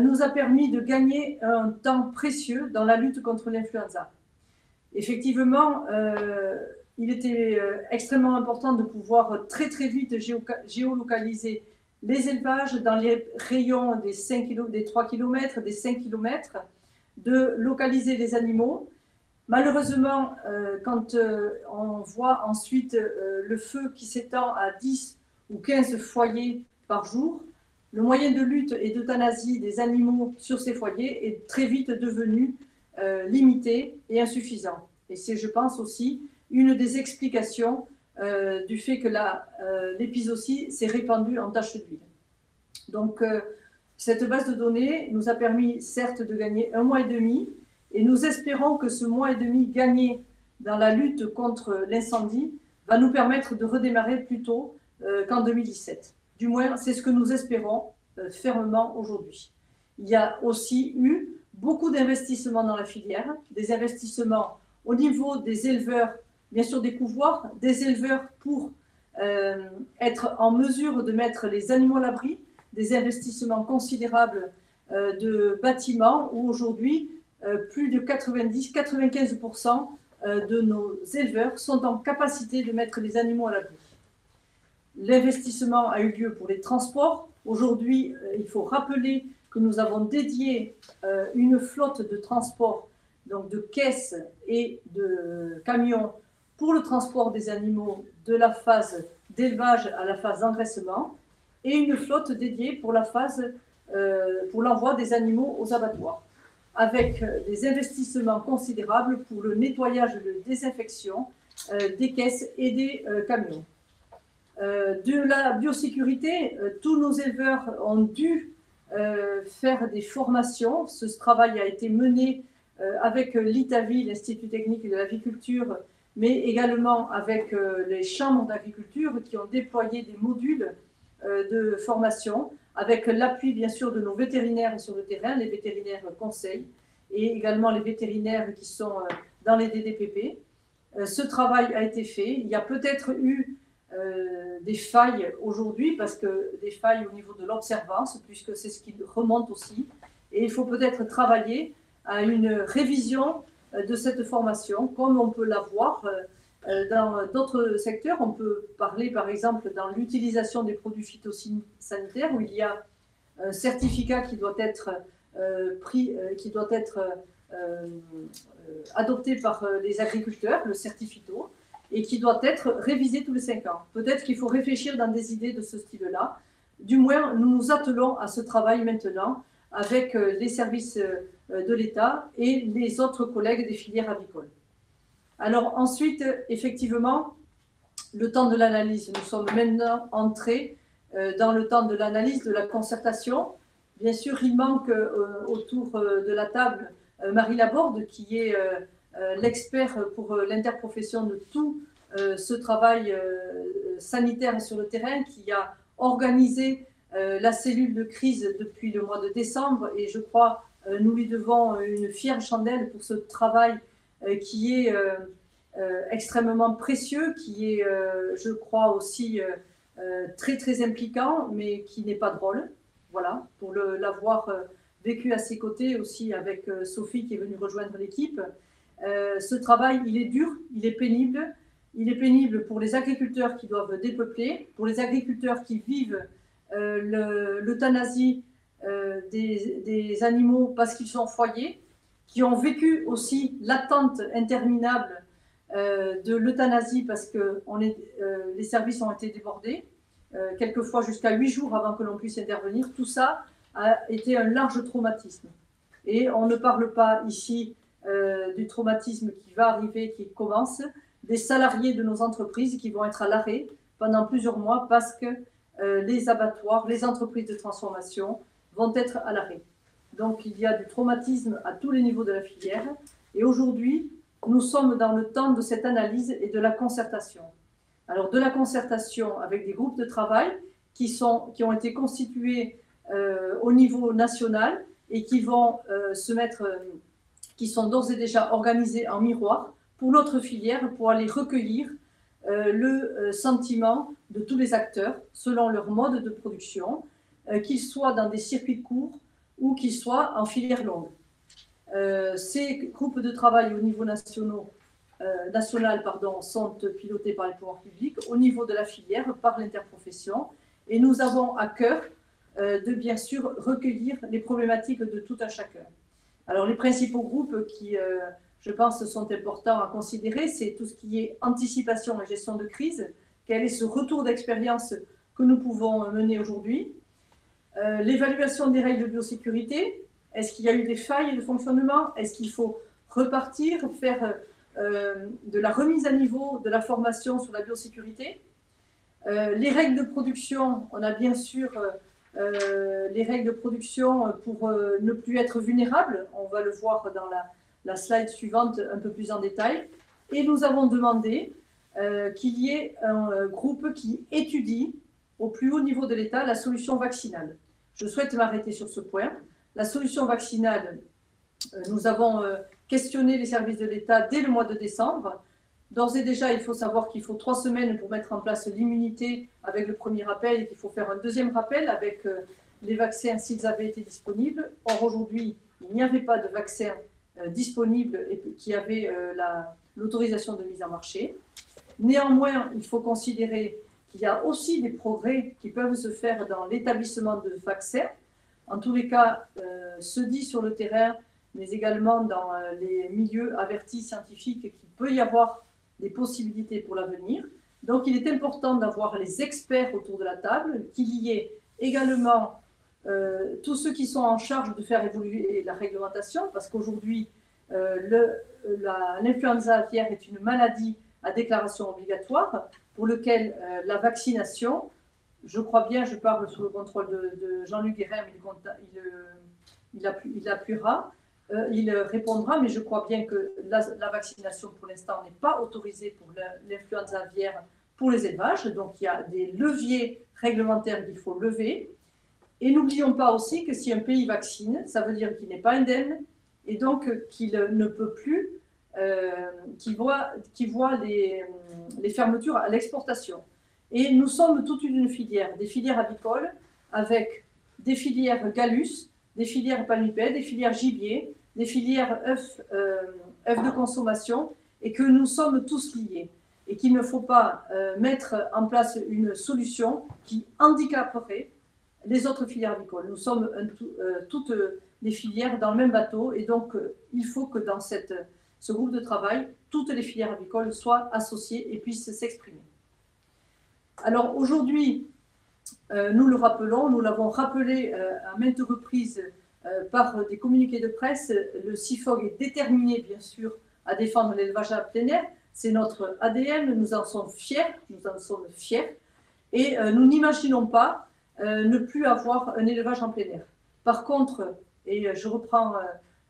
nous a permis de gagner un temps précieux dans la lutte contre l'influenza. Effectivement, il était extrêmement important de pouvoir très très vite géolocaliser les élevages dans les rayons des 3 km, des 5 km, de localiser les animaux. Malheureusement, quand on voit ensuite le feu qui s'étend à 10 ou 15 foyers par jour, le moyen de lutte et d'euthanasie des animaux sur ces foyers est très vite devenu limité et insuffisant. Et c'est, je pense aussi, une des explications du fait que l'épizootie s'est répandue en taches d'huile. Donc, cette base de données nous a permis, certes, de gagner 1 mois et demi, et nous espérons que ce mois et demi gagné dans la lutte contre l'incendie va nous permettre de redémarrer plus tôt qu'en 2017. Du moins, c'est ce que nous espérons fermement aujourd'hui. Il y a aussi eu beaucoup d'investissements dans la filière, des investissements au niveau des éleveurs, bien sûr des couvoirs, des éleveurs pour être en mesure de mettre les animaux à l'abri, des investissements considérables de bâtiments où aujourd'hui, plus de 90-95% de nos éleveurs sont en capacité de mettre les animaux à l'abri. L'investissement a eu lieu pour les transports. Aujourd'hui, il faut rappeler que nous avons dédié une flotte de transport, donc de caisses et de camions, pour le transport des animaux de la phase d'élevage à la phase d'engraissement, et une flotte dédiée pour la phase pour l'envoi des animaux aux abattoirs, avec des investissements considérables pour le nettoyage et la désinfection des caisses et des camions. De la biosécurité, tous nos éleveurs ont dû faire des formations. Ce travail a été mené avec l'ITAVI, l'Institut technique de l'aviculture, mais également avec les chambres d'agriculture qui ont déployé des modules de formation, avec l'appui bien sûr de nos vétérinaires sur le terrain, les vétérinaires conseils, et également les vétérinaires qui sont dans les DDPP. Ce travail a été fait. Il y a peut-être eu des failles aujourd'hui, parce que des failles au niveau de l'observance, puisque c'est ce qui remonte aussi. Et il faut peut-être travailler à une révision de cette formation, comme on peut la voir dans d'autres secteurs. On peut parler par exemple dans l'utilisation des produits phytosanitaires, où il y a un certificat qui doit être adopté par les agriculteurs, le certifito, et qui doit être révisé tous les 5 ans. Peut-être qu'il faut réfléchir dans des idées de ce style-là. Du moins, nous nous attelons à ce travail maintenant avec les services de l'État et les autres collègues des filières avicoles. Alors ensuite, effectivement, le temps de l'analyse. Nous sommes maintenant entrés dans le temps de l'analyse, de la concertation. Bien sûr, il manque autour de la table Marie Laborde, qui est l'expert pour l'interprofession de tout ce travail sanitaire sur le terrain, qui a organisé la cellule de crise depuis le mois de décembre, et je crois nous lui devons une fière chandelle pour ce travail qui est extrêmement précieux, qui est, je crois aussi, très très impliquant, mais qui n'est pas drôle. Voilà, pour l'avoir vécu à ses côtés aussi avec Sophie qui est venue rejoindre l'équipe. Ce travail, il est dur, il est pénible. Il est pénible pour les agriculteurs qui doivent dépeupler, pour les agriculteurs qui vivent l'euthanasie des animaux parce qu'ils sont foyers, qui ont vécu aussi l'attente interminable de l'euthanasie parce que les services ont été débordés, quelquefois jusqu'à 8 jours avant que l'on puisse intervenir. Tout ça a été un large traumatisme. Et on ne parle pas ici du traumatisme qui va arriver, qui commence, des salariés de nos entreprises qui vont être à l'arrêt pendant plusieurs mois parce que les abattoirs, les entreprises de transformation vont être à l'arrêt. Donc il y a du traumatisme à tous les niveaux de la filière. Et aujourd'hui, nous sommes dans le temps de cette analyse et de la concertation. Alors de la concertation avec des groupes de travail qui ont été constitués au niveau national et qui vont qui sont d'ores et déjà organisés en miroir pour notre filière, pour aller recueillir le sentiment de tous les acteurs selon leur mode de production, qu'ils soient dans des circuits courts ou qu'ils soient en filière longue. Ces groupes de travail au niveau national sont pilotés par les pouvoirs publics, au niveau de la filière par l'interprofession, et nous avons à cœur de bien sûr recueillir les problématiques de tout un chacun. Alors les principaux groupes qui, je pense, sont importants à considérer, c'est tout ce qui est anticipation et gestion de crise, quel est ce retour d'expérience que nous pouvons mener aujourd'hui, l'évaluation des règles de biosécurité, est-ce qu'il y a eu des failles de fonctionnement, est-ce qu'il faut repartir, faire de la remise à niveau de la formation sur la biosécurité, les règles de production, on a bien sûr les règles de production pour ne plus être vulnérable, on va le voir dans la slide suivante un peu plus en détail, et nous avons demandé qu'il y ait un groupe qui étudie au plus haut niveau de l'État la solution vaccinale. Je souhaite m'arrêter sur ce point. La solution vaccinale, nous avons questionné les services de l'État dès le mois de décembre. D'ores et déjà, il faut savoir qu'il faut 3 semaines pour mettre en place l'immunité avec le premier rappel et qu'il faut faire un deuxième rappel avec les vaccins s'ils avaient été disponibles. Or, aujourd'hui, il n'y avait pas de vaccin disponible et qui avait l'autorisation de mise en marché. Néanmoins, il faut considérer qu'il y a aussi des progrès qui peuvent se faire dans l'établissement de vaccins. En tous les cas, se dit sur le terrain, mais également dans les milieux avertis scientifiques qu'il peut y avoir des possibilités pour l'avenir. Donc, il est important d'avoir les experts autour de la table, qu'il y ait également tous ceux qui sont en charge de faire évoluer la réglementation, parce qu'aujourd'hui, l'influenza aviaire est une maladie à déclaration obligatoire, pour laquelle la vaccination, je crois bien, je parle sous le contrôle de Jean-Luc Guérin, il appuiera, il répondra, mais je crois bien que la vaccination, pour l'instant, n'est pas autorisée pour l'influenza aviaire pour les élevages. Donc, il y a des leviers réglementaires qu'il faut lever. Et n'oublions pas aussi que si un pays vaccine, ça veut dire qu'il n'est pas indemne et donc qu'il ne peut plus, qu'il voit les fermetures à l'exportation. Et nous sommes toute une filière, des filières avicoles avec des filières Gallus, des filières palmipèdes, des filières gibier, des filières œufs de consommation, et que nous sommes tous liés. Et qu'il ne faut pas mettre en place une solution qui handicaperait les autres filières avicoles. Nous sommes toutes les filières dans le même bateau, et donc il faut que dans ce groupe de travail, toutes les filières avicoles soient associées et puissent s'exprimer. Alors aujourd'hui, nous le rappelons, nous l'avons rappelé à maintes reprises par des communiqués de presse, le CIFOG est déterminé, bien sûr, à défendre l'élevage à plein air. C'est notre ADN, nous en sommes fiers, et nous n'imaginons pas ne plus avoir un élevage en plein air. Par contre, et je reprends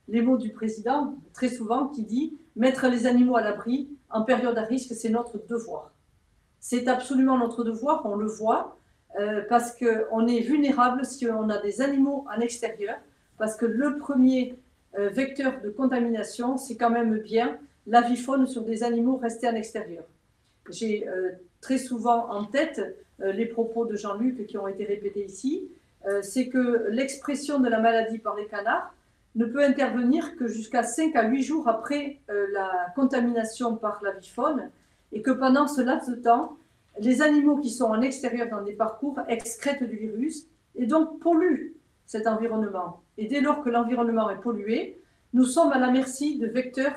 les mots du président, très souvent, qui dit « mettre les animaux à l'abri en période à risque, c'est notre devoir ». C'est absolument notre devoir, on le voit, parce qu'on est vulnérable si on a des animaux en extérieur, parce que le premier vecteur de contamination, c'est quand même bien l'avifaune sur des animaux restés en extérieur. J'ai très souvent en tête les propos de Jean-Luc qui ont été répétés ici, c'est que l'expression de la maladie par les canards ne peut intervenir que jusqu'à 5 à 8 jours après la contamination par l'avifaune, et que pendant ce laps de temps, les animaux qui sont en extérieur dans des parcours excrètent du virus et donc polluent cet environnement. Et dès lors que l'environnement est pollué, nous sommes à la merci de vecteurs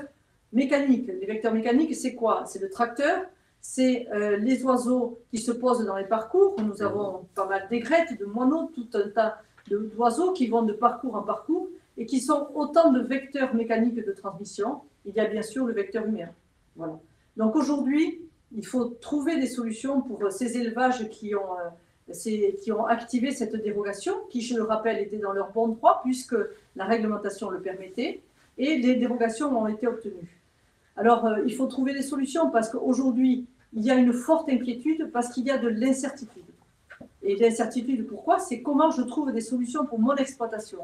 mécaniques. Les vecteurs mécaniques, c'est quoi? C'est le tracteur, c'est les oiseaux qui se posent dans les parcours. Nous avons pas mal d'aigrettes, de moineaux, tout un tas d'oiseaux qui vont de parcours en parcours et qui sont autant de vecteurs mécaniques de transmission. Il y a bien sûr le vecteur humain. Voilà. Donc aujourd'hui, il faut trouver des solutions pour ces élevages qui ont activé cette dérogation, qui, je le rappelle, était dans leur bon droit puisque la réglementation le permettait et les dérogations ont été obtenues. Alors, il faut trouver des solutions parce qu'aujourd'hui, il y a une forte inquiétude parce qu'il y a de l'incertitude. Et l'incertitude, pourquoi? C'est comment je trouve des solutions pour mon exploitation.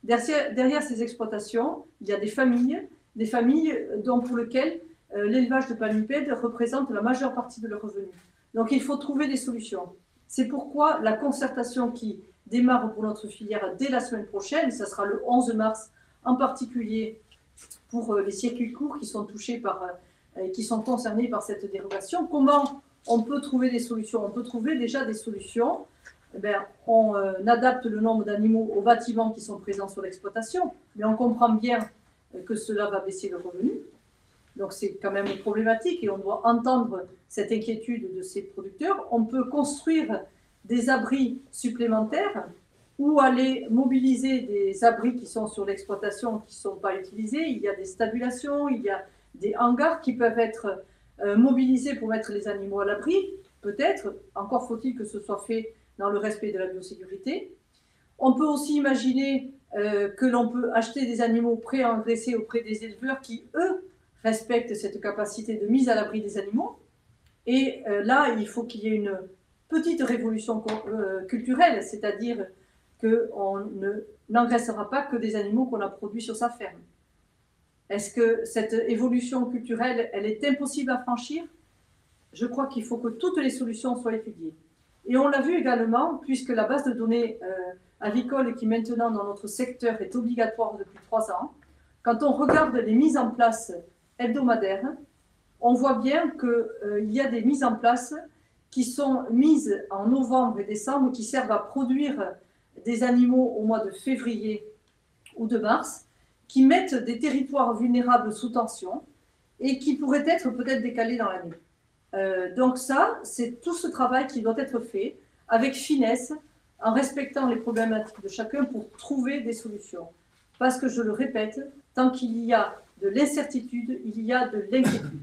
Derrière ces exploitations, il y a des familles dont pour lesquelles l'élevage de palmipèdes représente la majeure partie de leurs revenus. Donc, il faut trouver des solutions. C'est pourquoi la concertation qui démarre pour notre filière dès la semaine prochaine, ça sera le 11 mars, en particulier pour les circuits courts qui sont touchés qui sont concernés par cette dérogation. Comment on peut trouver des solutions? On peut trouver déjà des solutions. On adapte le nombre d'animaux aux bâtiments qui sont présents sur l'exploitation, mais on comprend bien que cela va baisser le revenu. Donc c'est quand même problématique et on doit entendre cette inquiétude de ces producteurs. On peut construire des abris supplémentaires ou aller mobiliser des abris qui sont sur l'exploitation qui ne sont pas utilisés. Il y a des stabulations, il y a des hangars qui peuvent être mobilisés pour mettre les animaux à l'abri. Peut-être, encore faut-il que ce soit fait dans le respect de la biosécurité. On peut aussi imaginer que l'on peut acheter des animaux pré-engraissés auprès des éleveurs qui, eux, respectent cette capacité de mise à l'abri des animaux. Et là, il faut qu'il y ait une petite révolution culturelle, c'est-à-dire qu'on n'engraissera pas que des animaux qu'on a produits sur sa ferme. Est-ce que cette évolution culturelle, elle est impossible à franchir? Je crois qu'il faut que toutes les solutions soient étudiées. Et on l'a vu également, puisque la base de données avicole qui maintenant dans notre secteur est obligatoire depuis 3 ans, quand on regarde les mises en place hebdomadaires, on voit bien qu'il y a des mises en place qui sont mises en novembre et décembre, qui servent à produire des animaux au mois de février ou de mars, qui mettent des territoires vulnérables sous tension et qui pourraient être peut-être décalés dans l'année. Donc ça, c'est tout ce travail qui doit être fait avec finesse, en respectant les problématiques de chacun pour trouver des solutions. Parce que, je le répète, tant qu'il y a de l'incertitude, il y a de l'inquiétude.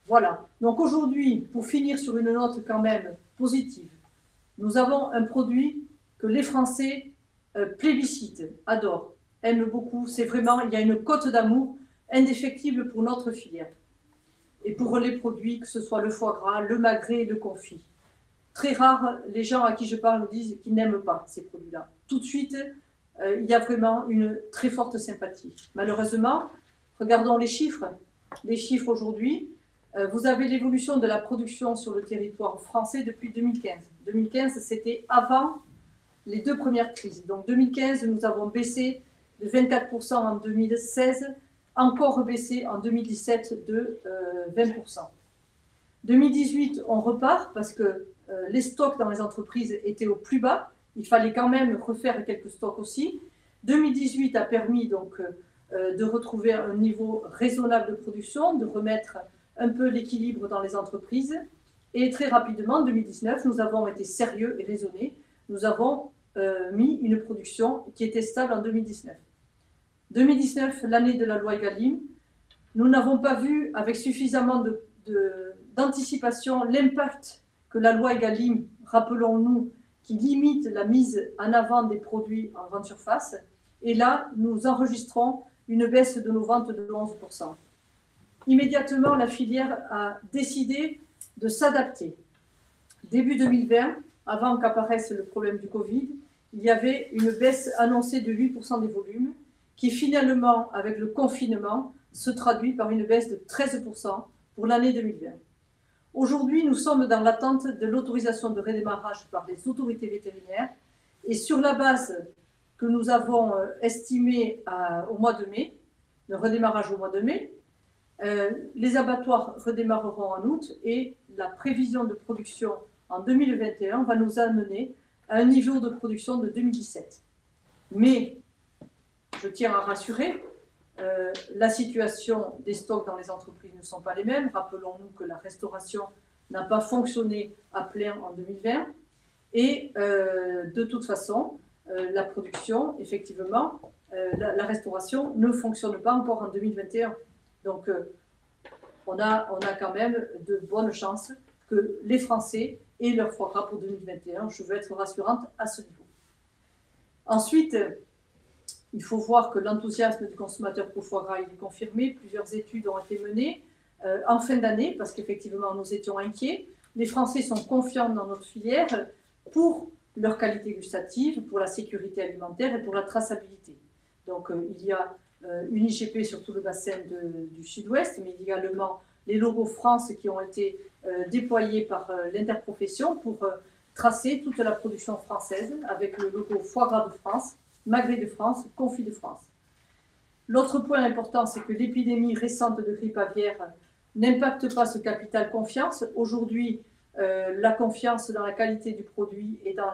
Voilà. Donc aujourd'hui, pour finir sur une note quand même positive, nous avons un produit que les Français plébiscitent, adorent, aiment beaucoup. C'est vraiment, il y a une cote d'amour indéfectible pour notre filière. Et pour les produits, que ce soit le foie gras, le magret, le confit. Très rare, les gens à qui je parle me disent qu'ils n'aiment pas ces produits-là. Tout de suite, il y a vraiment une très forte sympathie. Malheureusement, regardons les chiffres. Les chiffres aujourd'hui, vous avez l'évolution de la production sur le territoire français depuis 2015. 2015, c'était avant les 2 premières crises. Donc 2015, nous avons baissé de 24% en 2016, encore baissé en 2017 de 20%. 2018, on repart parce que les stocks dans les entreprises étaient au plus bas. Il fallait quand même refaire quelques stocks aussi. 2018 a permis donc de retrouver un niveau raisonnable de production, de remettre un peu l'équilibre dans les entreprises. Et très rapidement, 2019, nous avons été sérieux et raisonnés. Nous avons mis une production qui était stable en 2019. 2019, l'année de la loi Egalim, nous n'avons pas vu avec suffisamment d'anticipation l'impact que la loi Egalim, rappelons-nous, qui limite la mise en avant des produits en grande surface. Et là, nous enregistrons une baisse de nos ventes de 11%. Immédiatement, la filière a décidé de s'adapter. Début 2020, avant qu'apparaisse le problème du Covid, il y avait une baisse annoncée de 8% des volumes, qui finalement, avec le confinement, se traduit par une baisse de 13% pour l'année 2020. Aujourd'hui, nous sommes dans l'attente de l'autorisation de redémarrage par les autorités vétérinaires et sur la base que nous avons estimée au mois de mai, le redémarrage au mois de mai, les abattoirs redémarreront en août et la prévision de production en 2021 va nous amener à un niveau de production de 2017. Mais, je tiens à rassurer, la situation des stocks dans les entreprises ne sont pas les mêmes. Rappelons-nous que la restauration n'a pas fonctionné à plein en 2020. Et de toute façon, la production, effectivement, la restauration ne fonctionne pas encore en 2021. Donc, on a quand même de bonnes chances que les Français aient leur foie gras pour 2021. Je veux être rassurante à ce niveau. Ensuite, il faut voir que l'enthousiasme du consommateur pour le foie gras est confirmé. Plusieurs études ont été menées en fin d'année, parce qu'effectivement, nous étions inquiets. Les Français sont confiants dans notre filière pour leur qualité gustative, pour la sécurité alimentaire et pour la traçabilité. Donc, il y a une IGP sur tout le bassin du Sud-Ouest, mais il y a également les logos France qui ont été déployés par l'interprofession pour tracer toute la production française avec le logo Foie Gras de France, Magret de France, Confit de France. L'autre point important, c'est que l'épidémie récente de grippe aviaire n'impacte pas ce capital confiance. Aujourd'hui, la confiance dans la qualité du produit et dans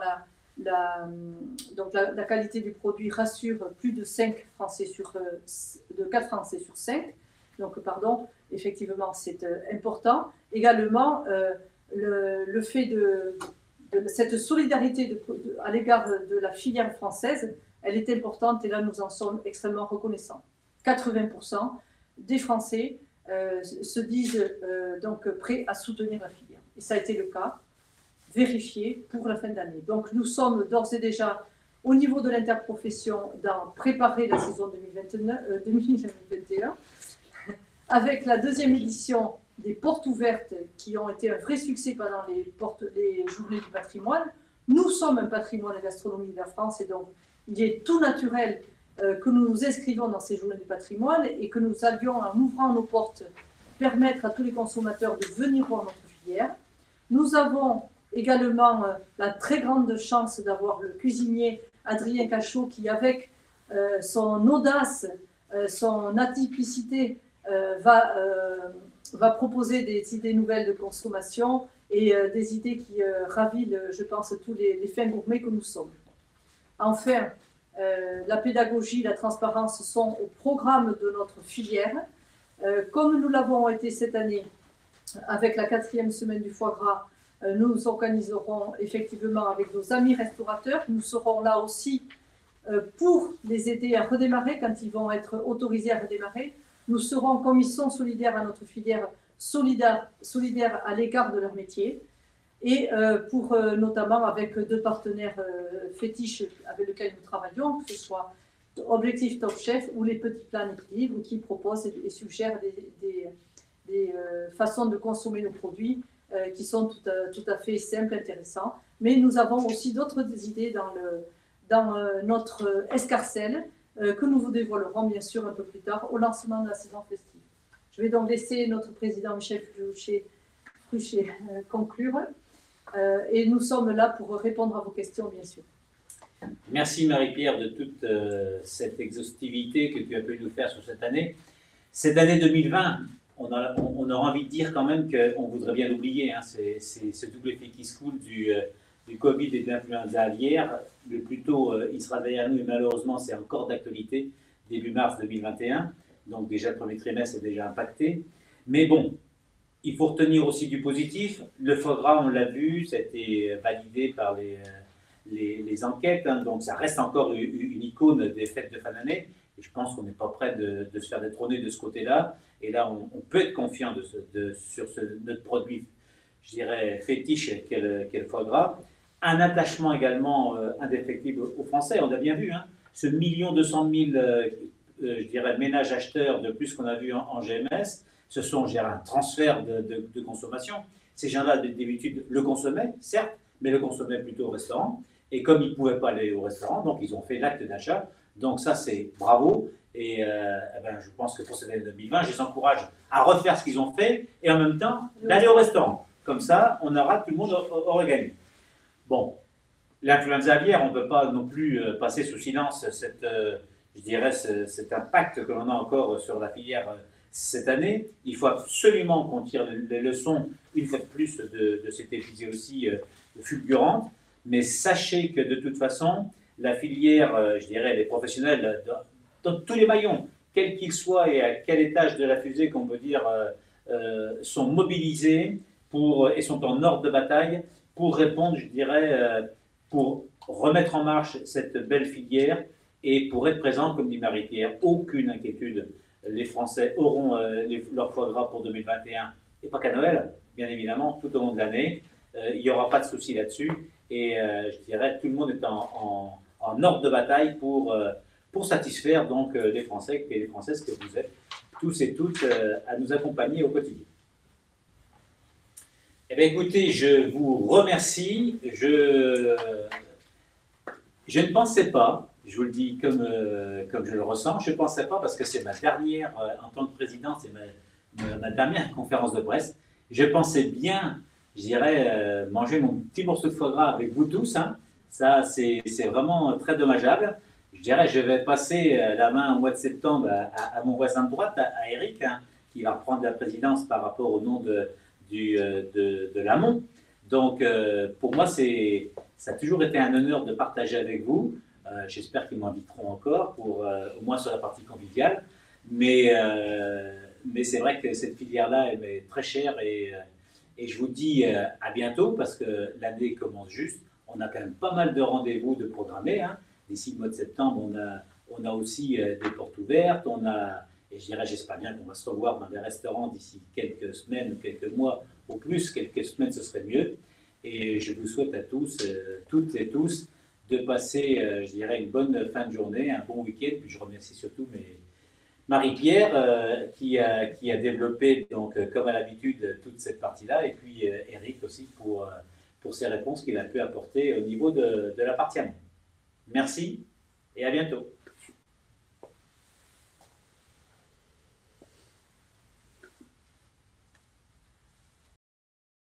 la qualité du produit rassure plus de 4 Français sur 5. Donc, pardon, effectivement, c'est important. Également, le fait de cette solidarité à l'égard de la filière française, elle est importante et là, nous en sommes extrêmement reconnaissants. 80% des Français se disent donc prêts à soutenir la filière. Et ça a été le cas, vérifié pour la fin d'année. Donc, nous sommes d'ores et déjà, au niveau de l'interprofession, dans préparer la saison 2021, avec la deuxième édition des portes ouvertes qui ont été un vrai succès pendant les journées du patrimoine. Nous sommes un patrimoine gastronomique de la France et donc il est tout naturel que nous nous inscrivons dans ces journées du patrimoine et que nous allions, en ouvrant nos portes, permettre à tous les consommateurs de venir voir notre filière. Nous avons également la très grande chance d'avoir le cuisinier Adrien Cachot qui, avec son audace, son atypicité, va proposer des idées nouvelles de consommation et des idées qui ravillent, je pense, tous les fins gourmets que nous sommes. Enfin, la pédagogie, la transparence sont au programme de notre filière. Comme nous l'avons été cette année avec la 4e semaine du foie gras, nous organiserons effectivement avec nos amis restaurateurs. Nous serons là aussi pour les aider à redémarrer quand ils vont être autorisés à redémarrer. Nous serons, comme ils sont solidaires à notre filière, solidaires à l'égard de leur métier. Et pour notamment avec 2 partenaires fétiches avec lesquels nous travaillons, que ce soit Objectif Top Chef ou les Petits Plats Équilibre, qui proposent et suggèrent des façons de consommer nos produits qui sont tout à fait simples, intéressants. Mais nous avons aussi d'autres idées dans notre escarcelle que nous vous dévoilerons bien sûr un peu plus tard au lancement de la saison festive. Je vais donc laisser notre président Michel Fruchet conclure et nous sommes là pour répondre à vos questions bien sûr. Merci Marie-Pierre de toute cette exhaustivité que tu as pu nous faire sur cette année. Cette année 2020, on aura envie de dire quand même qu'on voudrait bien l'oublier, hein, c'est ce double effet qui se coule du Covid et de l'influenza aviaire. Le plus tôt, il sera derrière nous et malheureusement, c'est encore d'actualité, début mars 2021. Donc déjà, le premier trimestre est déjà impacté. Mais bon, il faut retenir aussi du positif. Le foie gras, on l'a vu, ça a été validé par les enquêtes. Hein, donc ça reste encore une icône des fêtes de fin d'année. Et je pense qu'on n'est pas prêt de se faire détrôner de ce côté-là. Et là, on peut être confiant sur notre produit, je dirais, fétiche qu'est le foie gras. Un attachement également indéfectible aux Français. On a bien vu, hein, ce 1 200 000 je dirais, ménages acheteurs de plus qu'on a vu en GMS. Ce sont, je dirais, un transfert de consommation. Ces gens-là, d'habitude, le consommaient, certes, mais le consommaient plutôt au restaurant. Et comme ils ne pouvaient pas aller au restaurant, donc ils ont fait l'acte d'achat. Donc ça, c'est bravo. Et je pense que pour cette année 2020, je les encourage à refaire ce qu'ils ont fait et en même temps d'aller au restaurant. Comme ça, tout le monde aurait gagné. Bon, l'influenza aviaire, on ne peut pas non plus passer sous silence cet impact que l'on a encore sur la filière cette année. Il faut absolument qu'on tire les leçons, une fois de plus, de cette épisode aussi fulgurante. Mais sachez que de toute façon, la filière, je dirais, les professionnels, dans tous les maillons, quels qu'ils soient et à quel étage de la fusée qu'on peut dire, sont mobilisés et sont en ordre de bataille pour répondre, je dirais, pour remettre en marche cette belle filière et pour être présent, comme dit Marie-Pierre, aucune inquiétude. Les Français auront leur foie gras pour 2021 et pas qu'à Noël, bien évidemment, tout au long de l'année. Il n'y aura pas de souci là-dessus et je dirais tout le monde est en ordre de bataille pour satisfaire donc les Français et les Françaises que vous êtes tous et toutes à nous accompagner au quotidien. Eh bien, écoutez, je vous remercie. Je ne pensais pas, je vous le dis comme je le ressens, je ne pensais pas parce que c'est ma dernière, en tant que président, c'est ma dernière conférence de presse. Je pensais bien, je dirais, manger mon petit morceau de foie gras avec vous tous. Hein. Ça, c'est vraiment très dommageable. Je dirais, je vais passer la main au mois de septembre à mon voisin de droite, à Eric, hein, qui va reprendre la présidence par rapport au nom de l'Amont. Donc, pour moi, ça a toujours été un honneur de partager avec vous. J'espère qu'ils m'inviteront encore, au moins sur la partie conviviale. Mais c'est vrai que cette filière-là, elle est très chère et je vous dis à bientôt parce que l'année commence juste. On a quand même pas mal de rendez-vous de programmés. Hein. D'ici le mois de septembre, on a aussi des portes ouvertes. Et je dirais, j'espère bien qu'on va se revoir dans des restaurants d'ici quelques semaines, quelques mois, au plus, quelques semaines, ce serait mieux. Et je vous souhaite à tous, toutes et tous, de passer, je dirais, une bonne fin de journée, un bon week-end. Puis je remercie surtout Marie-Pierre qui a développé, donc, comme à l'habitude, toute cette partie-là. Et puis Eric aussi pour ses réponses qu'il a pu apporter au niveau de la partie amont. Merci et à bientôt.